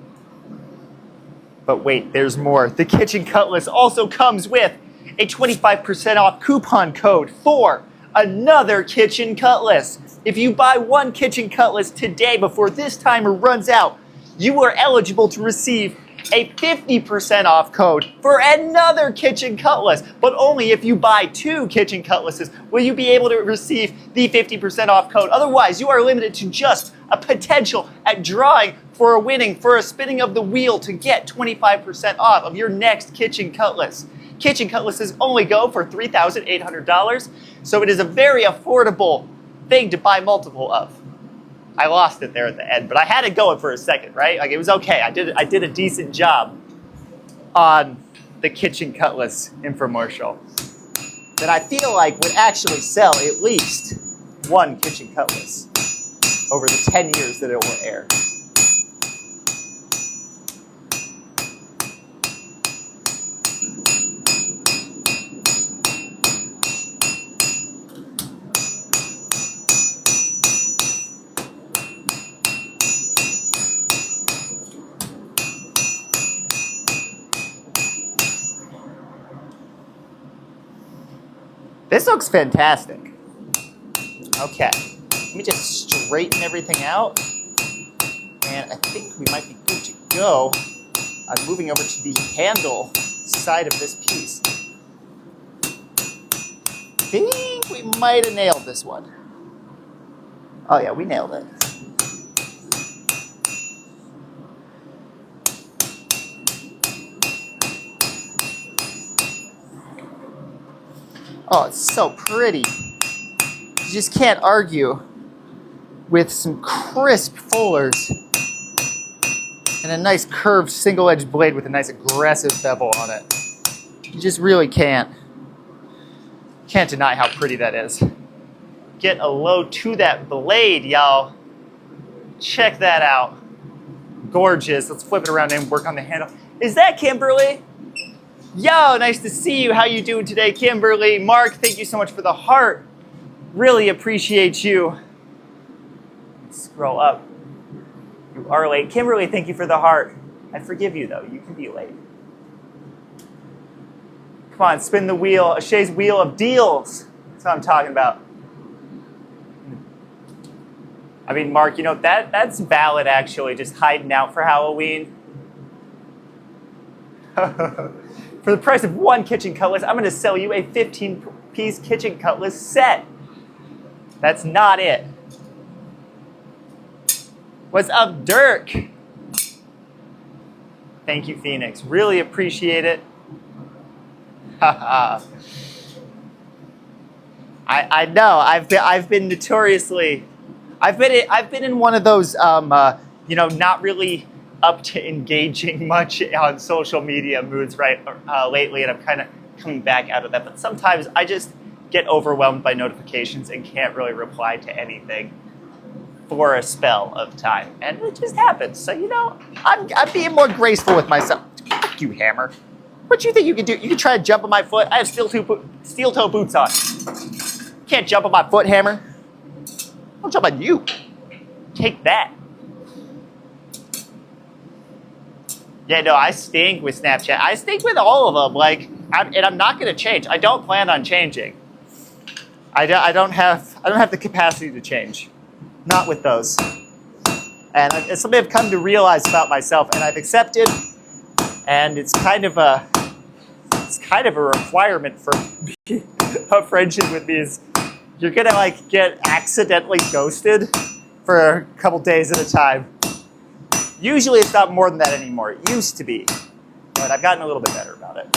But wait, there's more. The Kitchen Cutlass also comes with a 25% off coupon code for another Kitchen Cutlass. If you buy one Kitchen Cutlass today before this timer runs out, you are eligible to receive a 50% off code for another Kitchen Cutlass. But only if you buy 2 Kitchen Cutlasses will you be able to receive the 50% off code. Otherwise, you are limited to just a potential at drawing for a spinning of the wheel to get 25% off of your next Kitchen Cutlass. Kitchen Cutlasses only go for $3,800, so it is a very affordable thing to buy multiple of. I lost it there at the end, but I had it going for a second, right? Like, it was okay. I did a decent job on the Kitchen Cutlass infomercial that I feel like would actually sell at least one Kitchen Cutlass over the 10 years that it will air. This looks fantastic. Okay, let me just straighten everything out. And I think we might be good to go. I'm moving over to the handle side of this piece. I think we might have nailed this one. Oh yeah, we nailed it. Oh, it's so pretty. You just can't argue with some crisp fullers and a nice curved single-edged blade with a nice aggressive bevel on it. You just really can't. Can't deny how pretty that is. Get a load to that blade, y'all. Check that out. Gorgeous. Let's flip it around and work on the handle. Is that Kimberly? Yo, nice to see you. How you doing today, Kimberly? Mark, thank you so much for the heart. Really appreciate you. Let's scroll up. You are late. Kimberly, thank you for the heart. I forgive you, though. You can be late. Come on, spin the wheel. Ashe's wheel of deals. That's what I'm talking about. I mean, Mark, you know, that's valid, actually, just hiding out for Halloween. For the price of one Kitchen Cutlass, I'm going to sell you a 15-piece Kitchen Cutlass set. That's not it. What's up, Dirk? Thank you, Phoenix. Really appreciate it. I know. I've been notoriously. I've been in one of those you know, not really up to engaging much on social media moods lately, and I'm kind of coming back out of that. But sometimes I just get overwhelmed by notifications and can't really reply to anything for a spell of time, and it just happens. So, you know, I'm being more graceful with myself. Fuck you, Hammer. What do you think you can do? You can try to jump on my foot. I have steel-toe boots on. Can't jump on my foot, Hammer. I'll jump on you. Take that. Yeah, no, I stink with Snapchat. I stink with all of them. Like, I'm not going to change. I don't plan on changing. I don't have the capacity to change. Not with those. And it's something I've come to realize about myself, and I've accepted. And it's kind of a requirement for a friendship with me. Is you're gonna like get accidentally ghosted for a couple days at a time. Usually it's not more than that anymore. It used to be, but I've gotten a little bit better about it.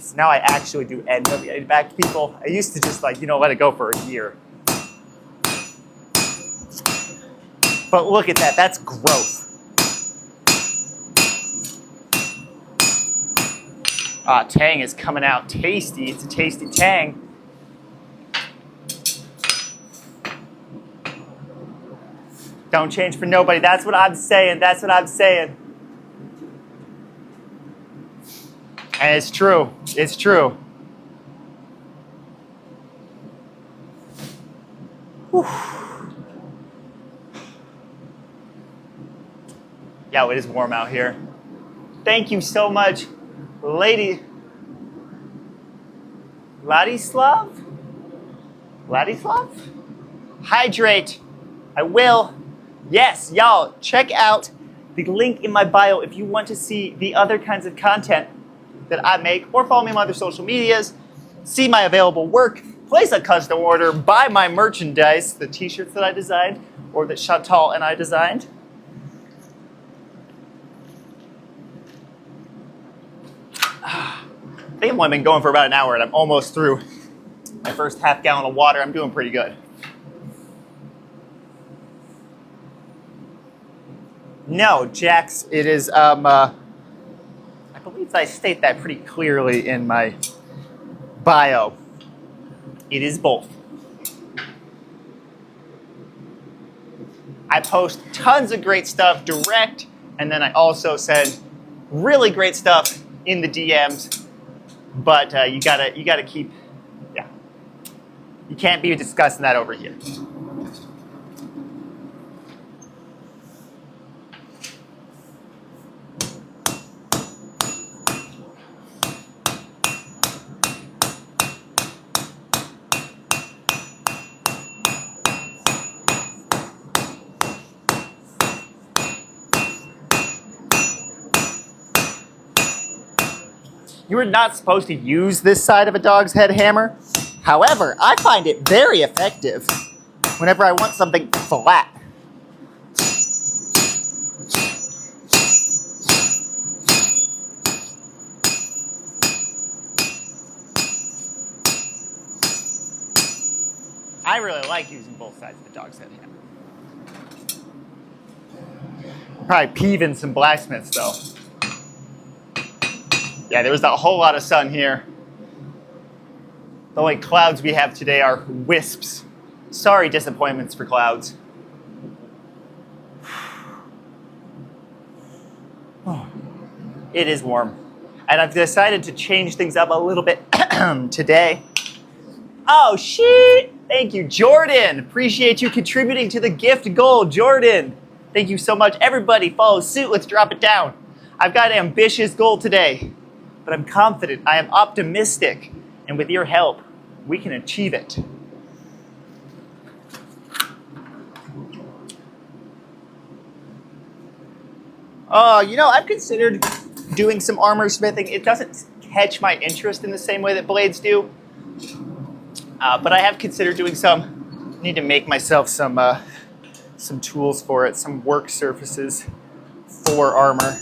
So now I actually do end up getting back to people. I used to just like, you know, let it go for a year. But look at that, that's gross. Ah, tang is coming out tasty. It's a tasty tang. Don't change for nobody. That's what I'm saying. That's what I'm saying. And it's true. It's true. Whew. Yeah, it is warm out here. Thank you so much, Ladislav? Hydrate. I will. Yes, y'all, check out the link in my bio if you want to see the other kinds of content that I make, or follow me on my other social medias, see my available work, place a custom order, buy my merchandise, the t-shirts that I designed, or that Chantal and I designed. I think I've only been going for about an hour and I'm almost through my first half gallon of water. I'm doing pretty good. No, Jax, it is, I believe I state that pretty clearly in my bio. It is both. I post tons of great stuff direct, and then I also send really great stuff in the DMs, but you gotta keep, yeah. You can't be discussing that over here. You are not supposed to use this side of a dog's head hammer. However, I find it very effective whenever I want something flat. I really like using both sides of the dog's head hammer. Probably peeving some blacksmiths though. Yeah, there was a whole lot of sun here. The only clouds we have today are wisps. Sorry, disappointments for clouds. It is warm. And I've decided to change things up a little bit today. Oh, shit! Thank you, Jordan. Appreciate you contributing to the gift goal, Jordan. Thank you so much. Everybody follow suit. Let's drop it down. I've got an ambitious goal today, but I'm confident. I am optimistic. And with your help, we can achieve it. You know, I've considered doing some armor smithing. It doesn't catch my interest in the same way that blades do. But I have considered doing some. I need to make myself some tools for it, some work surfaces for armor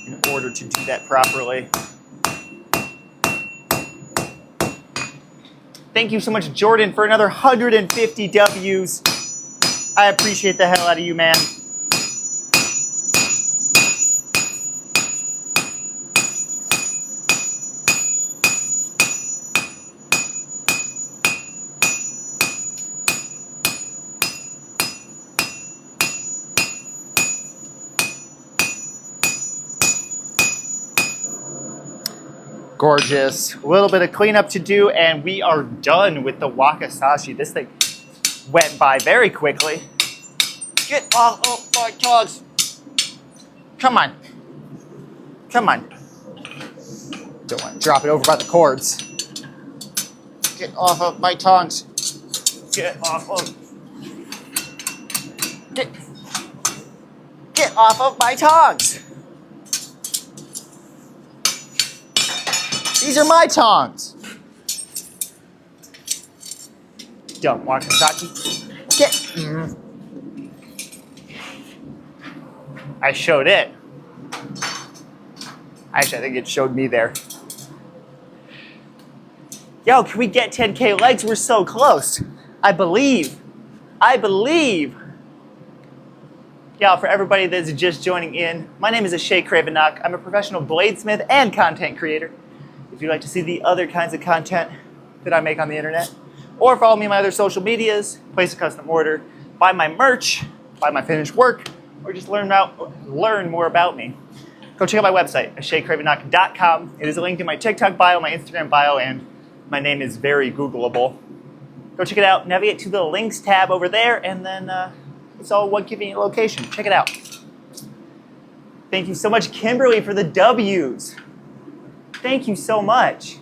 in order to do that properly. Thank you so much, Jordan, for another 150 W's. I appreciate the hell out of you, man. Gorgeous. A little bit of cleanup to do, and we are done with the wakizashi. This thing went by very quickly. Get off of my tongs. Come on. Come on. Don't want to drop it over by the cords. Get off of my tongs. Get off of... Get off of my tongs. These are my tongs. Dumb wakizashi. Get. I showed it. Actually, I think it showed me there. Yo, can we get 10K likes? We're so close. I believe Yeah, for everybody that is just joining in, my name is Ashe Cravenock. I'm a professional bladesmith and content creator. If you'd like to see the other kinds of content that I make on the internet, or follow me on my other social medias, place a custom order, buy my merch, buy my finished work, or just learn more about me, go check out my website, ashecravenock.com. It is a link in my TikTok bio, my Instagram bio, and my name is very Googleable. Go check it out, navigate to the links tab over there, and then it's all one convenient location. Check it out. Thank you so much, Kimberly, for the W's. Thank you so much.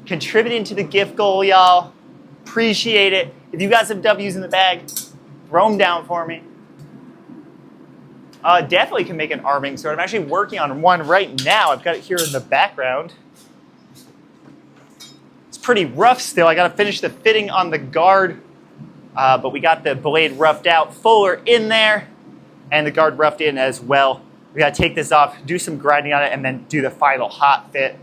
Contributing to the gift goal, y'all. Appreciate it. If you got some W's in the bag, throw them down for me. Definitely can make an arming sword. I'm actually working on one right now. I've got it here in the background. Pretty rough still. I got to finish the fitting on the guard, but we got the blade roughed out, fuller in there, and the guard roughed in as well. We got to take this off, do some grinding on it, and then do the final hot fit,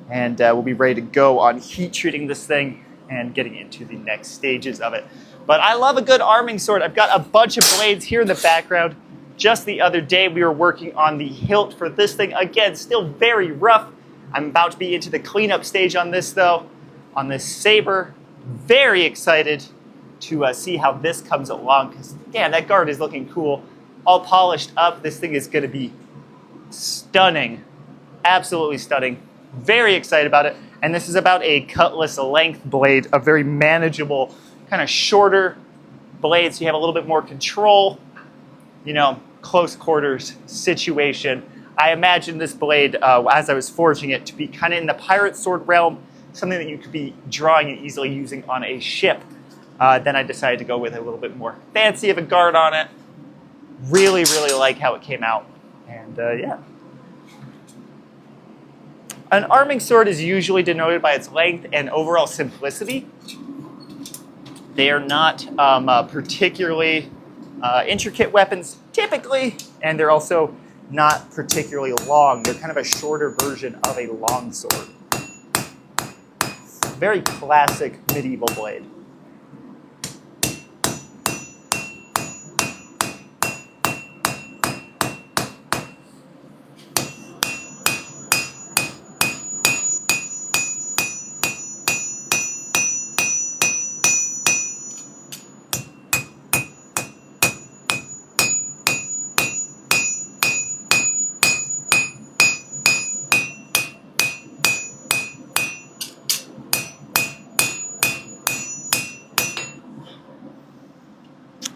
and we'll be ready to go on heat treating this thing and getting into the next stages of it. But I love a good arming sword. I've got a bunch of blades here in the background. Just the other day we were working on the hilt for this thing. Again, still very rough. I'm about to be into the cleanup stage on this though. On this saber, very excited to see how this comes along, because damn, that guard is looking cool, all polished up. This thing is going to be stunning, absolutely stunning. Very excited about it. And this is about a cutlass length blade, a very manageable, kind of shorter blade, so you have a little bit more control, you know, close quarters situation. I imagine this blade, as I was forging it, to be kind of in the pirate sword realm, something that you could be drawing and easily using on a ship. Then I decided to go with a little bit more fancy of a guard on it. Really, really like how it came out. And yeah. An arming sword is usually denoted by its length and overall simplicity. They are not particularly intricate weapons typically, and they're also not particularly long. They're kind of a shorter version of a long sword. Very classic medieval blade.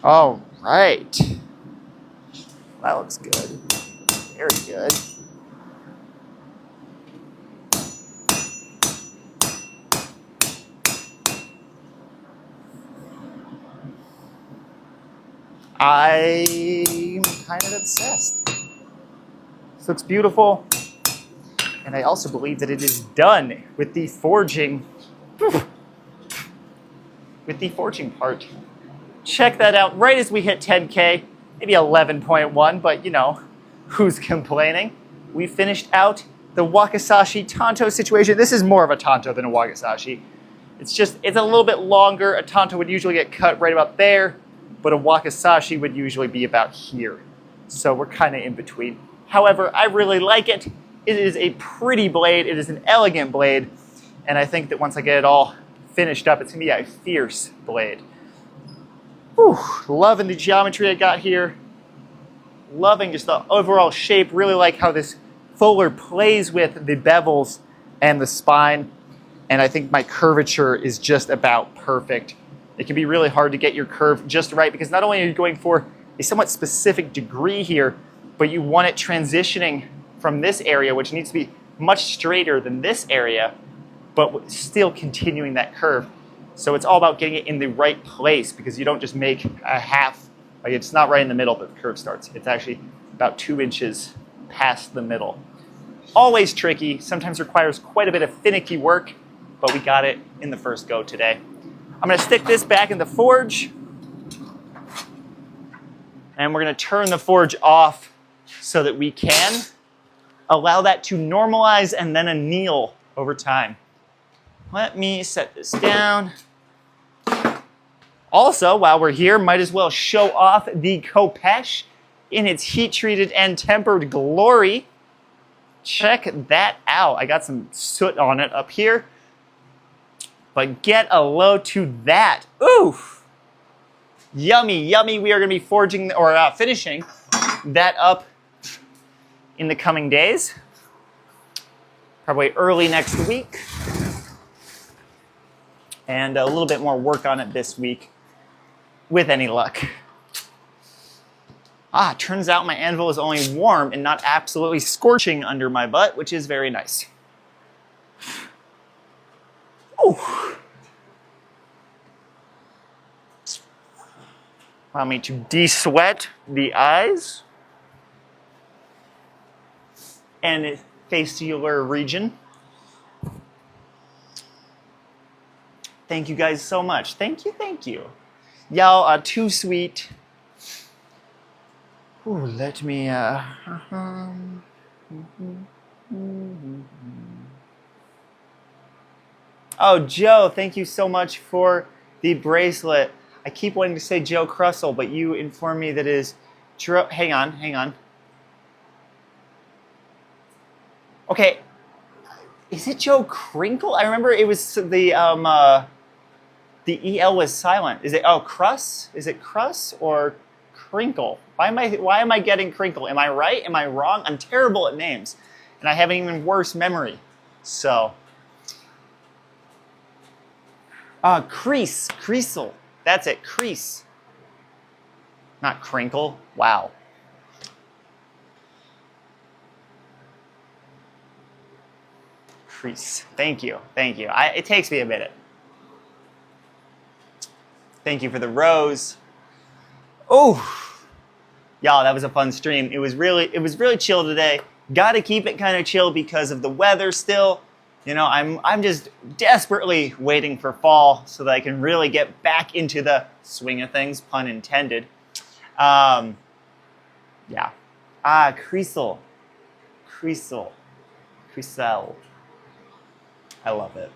All right. That looks good. Very good. I'm kind of obsessed. This looks beautiful. And I also believe that it is done with the forging. With the forging part. Check that out right as we hit 10K, maybe 11.1, but you know, who's complaining? We finished out the Wakizashi Tanto situation. This is more of a Tanto than a Wakizashi. It's a little bit longer. A Tanto would usually get cut right about there, but a Wakizashi would usually be about here. So we're kind of in between. However, I really like it. It is a pretty blade. It is an elegant blade. And I think that once I get it all finished up, it's gonna be a fierce blade. Whew, loving the geometry I got here. Loving just the overall shape. Really like how this fuller plays with the bevels and the spine. And I think my curvature is just about perfect. It can be really hard to get your curve just right because not only are you going for a somewhat specific degree here, but you want it transitioning from this area, which needs to be much straighter than this area, but still continuing that curve. So it's all about getting it in the right place because you don't just make a half, like it's not right in the middle that the curve starts. It's actually about 2 inches past the middle. Always tricky, sometimes requires quite a bit of finicky work, but we got it in the first go today. I'm gonna stick this back in the forge and we're gonna turn the forge off so that we can allow that to normalize and then anneal over time. Let me set this down. Also, while we're here, might as well show off the Khopesh in its heat-treated and tempered glory. Check that out. I got some soot on it up here. But get a load to that. Ooh! Yummy, yummy. We are going to be forging, or finishing that up in the coming days. Probably early next week. And a little bit more work on it this week, with any luck. Turns out my anvil is only warm and not absolutely scorching under my butt, which is very nice. Ooh. Allow me to de-sweat the eyes and facial region. Thank you guys so much. Thank you, thank you. Y'all are too sweet. Ooh, let me, Oh, Joe, thank you so much for the bracelet. I keep wanting to say Joe Crussell, but you informed me that it is hang on. Okay, is it Joe Crinkle? I remember it was the EL was silent. Is it, Cruss? Is it Cruss or Crinkle? Why am I getting Crinkle? Am I right? Am I wrong? I'm terrible at names, and I have an even worse memory. So, Creasel. That's it, Crease. Not Crinkle. Wow. Crease. Thank you. It takes me a minute. Thank you for the rose. Oh. Y'all, that was a fun stream. It was really chill today. Got to keep it kind of chill because of the weather still. You know, I'm just desperately waiting for fall so that I can really get back into the swing of things, pun intended. Yeah. Creasel. I love it.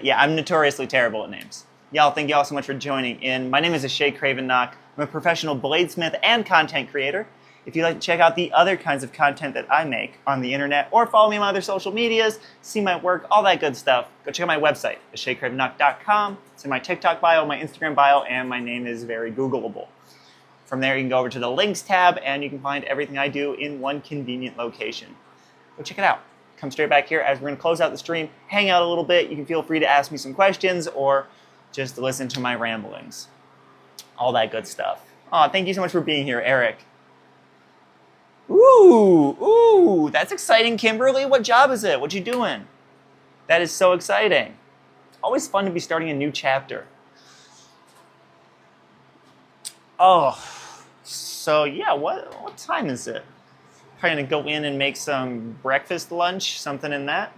Yeah, I'm notoriously terrible at names. Y'all, thank y'all so much for joining in. My name is Ashe Cravenock. I'm a professional bladesmith and content creator. If you'd like to check out the other kinds of content that I make on the internet or follow me on my other social medias, see my work, all that good stuff, go check out my website, ashecravenock.com. It's in my TikTok bio, my Instagram bio, and my name is very Googleable. From there, you can go over to the links tab, and you can find everything I do in one convenient location. Go check it out. Come straight back here as we're going to close out the stream, hang out a little bit. You can feel free to ask me some questions or just listen to my ramblings. All that good stuff. Thank you so much for being here, Eric. Ooh, that's exciting, Kimberly. What job is it? What you doing? That is so exciting. It's always fun to be starting a new chapter. So yeah, what time is it? Probably gonna go in and make some breakfast, lunch, something in that.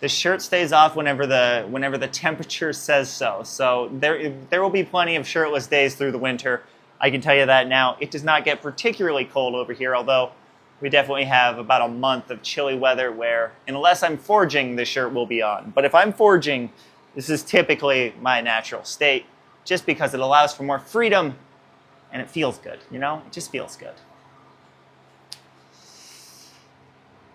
The shirt stays off whenever the temperature says so. So there will be plenty of shirtless days through the winter. I can tell you that now. It does not get particularly cold over here, although we definitely have about a month of chilly weather where, unless I'm forging, the shirt will be on. But if I'm forging, this is typically my natural state, just because it allows for more freedom and it feels good, you know? It just feels good.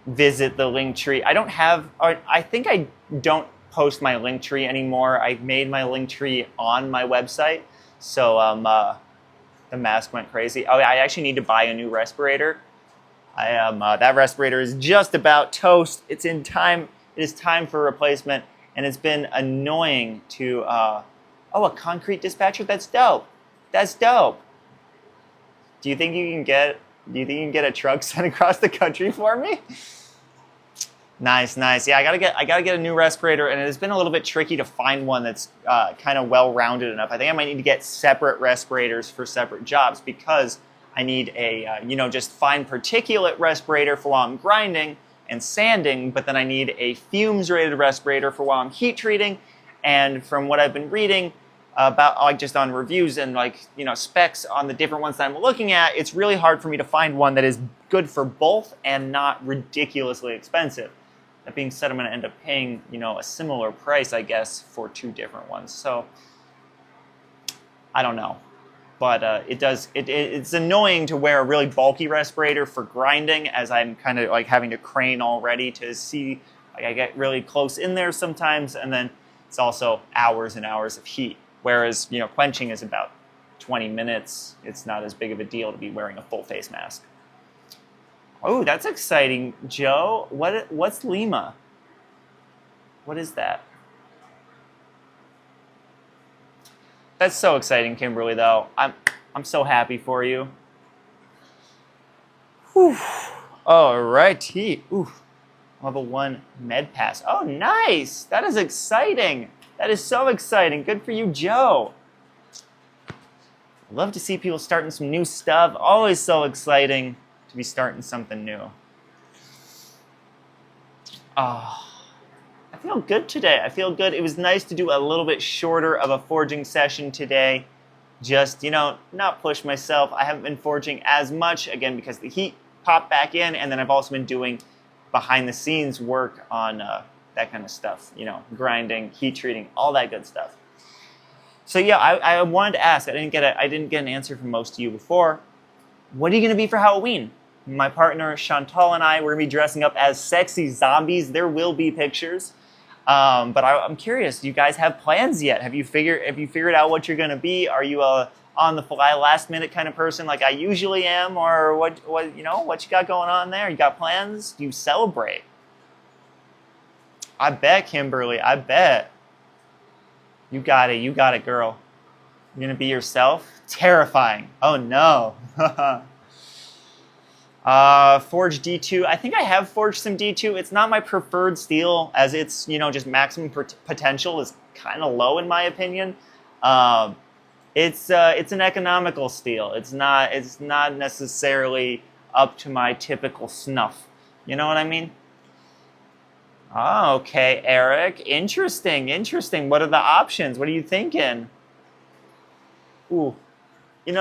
Visit the link tree. I think I don't post my link tree anymore. I made my link tree on my website, so the mask went crazy. I actually need to buy a new respirator. That respirator is just about toast. It is time for replacement, and it's been annoying to. A concrete dispatcher. That's dope. Do you think you can get a truck sent across the country for me? Nice. Yeah, I gotta get a new respirator, and it's been a little bit tricky to find one that's kind of well-rounded enough. I think I might need to get separate respirators for separate jobs because I need a just fine particulate respirator for while I'm grinding and sanding, but then I need a fumes-rated respirator for while I'm heat treating. And from what I've been reading about, just on reviews and specs on the different ones that I'm looking at, it's really hard for me to find one that is good for both and not ridiculously expensive. That being said, I'm going to end up paying, a similar price, I guess, for two different ones. So I don't know. But it's annoying to wear a really bulky respirator for grinding, as I'm kind of like having to crane already to see. Like I get really close in there sometimes, and then it's also hours and hours of heat. Whereas, you know, quenching is about 20 minutes. It's not as big of a deal to be wearing a full face mask. Oh, that's exciting, Joe. What's Lima? What is that? That's so exciting, Kimberly, though. I'm so happy for you. Whew. All righty. Ooh. Level 1 med pass. Oh, nice. That is exciting. That is so exciting. Good for you, Joe. Love to see people starting some new stuff. Always so exciting to be starting something new. Oh. I feel good today. I feel good. It was nice to do a little bit shorter of a forging session today. Just, you know, not push myself. I haven't been forging as much, again, because the heat popped back in, and then I've also been doing behind-the-scenes work on that kind of stuff. You know, grinding, heat treating, all that good stuff. So yeah, I wanted to ask. I didn't get an answer from most of you before. What are you going to be for Halloween? My partner Chantal and I, we're going to be dressing up as sexy zombies. There will be pictures. But I'm curious, do you guys have plans yet? Have you figured out what you're going to be? Are you a on the fly, last minute kind of person like I usually am, or what you got going on there? You got plans? Do you celebrate? I bet, Kimberly, I bet. You got it, girl. You're going to be yourself? Terrifying. Oh no. Forge D2. I think I have forged some D2. It's not my preferred steel, as its, just maximum potential is kind of low in my opinion. It's an economical steel. It's not necessarily up to my typical snuff. You know what I mean? Oh, okay, Eric. Interesting. What are the options? What are you thinking? Ooh. We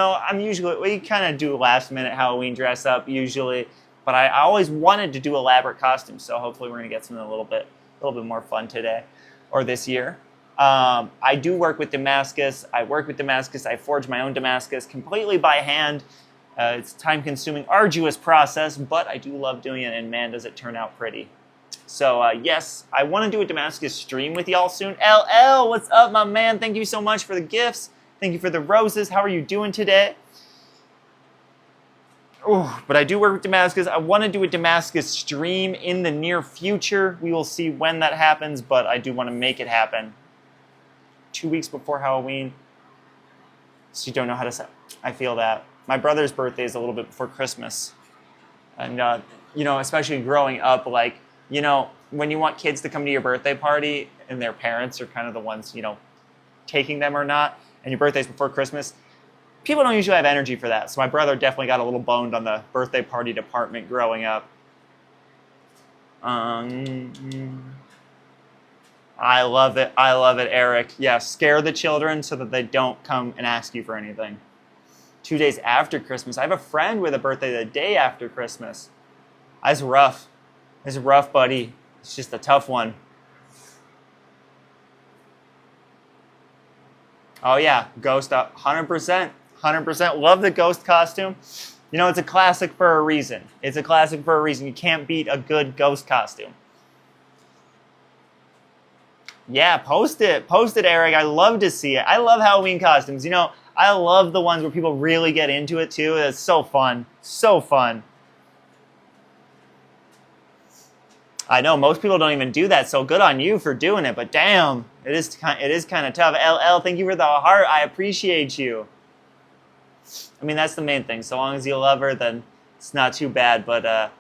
kind of do last minute Halloween dress up usually, but I always wanted to do elaborate costumes, so hopefully we're gonna get something a little bit more fun today or this year. I do work with Damascus. I forge my own Damascus completely by hand. It's a time-consuming, arduous process, but I do love doing it, and man, does it turn out pretty. So yes, I want to do a Damascus stream with y'all soon. LL, what's up, my man? Thank you so much for the gifts. Thank you for the roses. How are you doing today? Oh, but I do work with Damascus. I want to do a Damascus stream in the near future. We will see when that happens, but I do want to make it happen. 2 weeks before Halloween. So you don't know how to say. I feel that. My brother's birthday is a little bit before Christmas. And, especially growing up, when you want kids to come to your birthday party and their parents are kind of the ones, taking them or not, and your birthday's before Christmas, people don't usually have energy for that. So my brother definitely got a little boned on the birthday party department growing up. I love it, Eric. Yeah, scare the children so that they don't come and ask you for anything. 2 days after Christmas. I have a friend with a birthday the day after Christmas. That's rough. It's rough, buddy. It's just a tough one. Oh yeah, Ghost up, 100%. 100%. Love the Ghost costume. It's a classic for a reason. You can't beat a good Ghost costume. Yeah, post it, Eric. I love to see it. I love Halloween costumes. I love the ones where people really get into it too. It's so fun. So fun. I know most people don't even do that, so good on you for doing it, but damn, it is kind of tough. LL, thank you for the heart. I appreciate you. I mean, that's the main thing. So long as you love her, then it's not too bad, but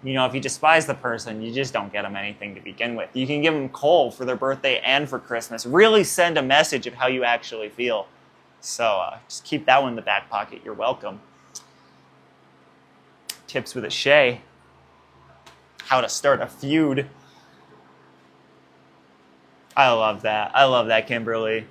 if you despise the person, you just don't get them anything to begin with. You can give them coal for their birthday and for Christmas. Really send a message of how you actually feel. So just keep that one in the back pocket. You're welcome. Tips with Ashe. How to start a feud. I love that, Kimberly.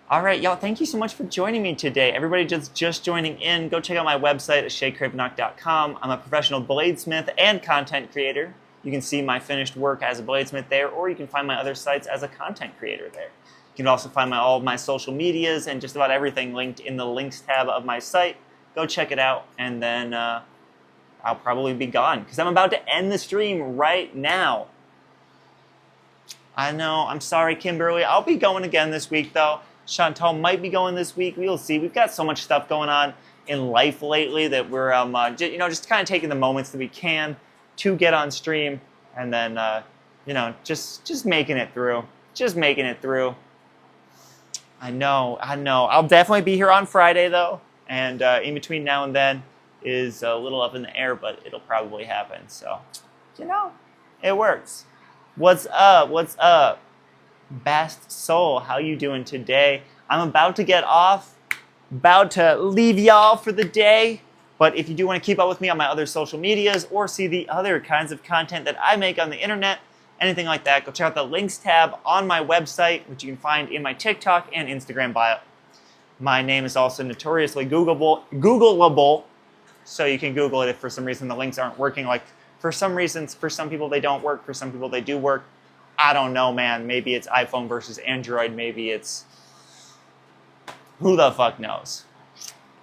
All right, y'all, thank you so much for joining me today. Everybody just joining in, go check out my website, ashecravenock.com. I'm a professional bladesmith and content creator. You can see my finished work as a bladesmith there, or you can find my other sites as a content creator there. You can also find all of my social medias and just about everything linked in the links tab of my site. Go check it out, and then I'll probably be gone because I'm about to end the stream right now. I know, I'm sorry, Kimberly. I'll be going again this week, though. Chantal might be going this week. We'll see. We've got so much stuff going on in life lately that we're, just kind of taking the moments that we can to get on stream, and then, just making it through. Just making it through. I know. I'll definitely be here on Friday, though, and in between now and then is a little up in the air, but it'll probably happen. So, it works. What's up? What's up? Best Soul, how you doing today? I'm about to get off, about to leave y'all for the day, but if you do want to keep up with me on my other social medias or see the other kinds of content that I make on the internet, anything like that, go check out the links tab on my website, which you can find in my TikTok and Instagram bio. My name is also notoriously Googleable, so you can Google it if for some reason the links aren't working. Like, for some reasons, for some people they don't work, for some people they do work. I don't know, man. Maybe it's iPhone versus Android. Maybe it's... who the fuck knows?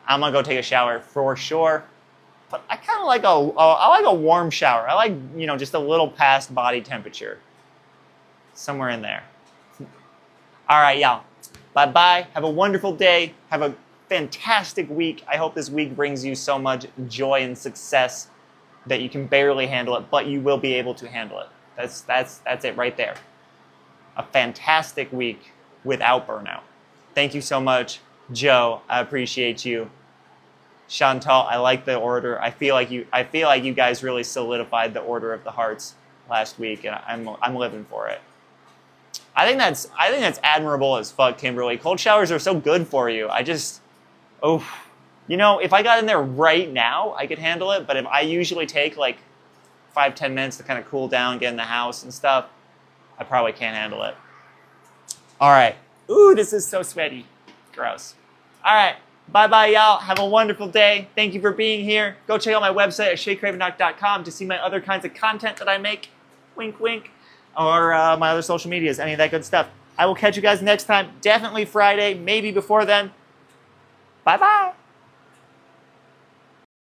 I'm gonna go take a shower for sure. But I kind of like I like a warm shower. I like, just a little past body temperature. Somewhere in there. All right, y'all. Bye-bye. Have a wonderful day. Have a fantastic week. I hope this week brings you so much joy and success that you can barely handle it, but you will be able to handle it. That's it right there. A fantastic week without burnout. Thank you so much, Joe. I appreciate you. Chantal, I like the order. I feel like you guys really solidified the order of the hearts last week, and I'm living for it. I think that's admirable as fuck, Kimberly. Cold showers are so good for you. If I got in there right now, I could handle it. But if I usually take like 5-10 minutes to kind of cool down, get in the house and stuff, I probably can't handle it. All right. Ooh, this is so sweaty. Gross. All right. Bye-bye, y'all. Have a wonderful day. Thank you for being here. Go check out my website at Cravenock.com to see my other kinds of content that I make. Wink, wink. Or my other social medias, any of that good stuff. I will catch you guys next time. Definitely Friday, maybe before then. Bye-bye.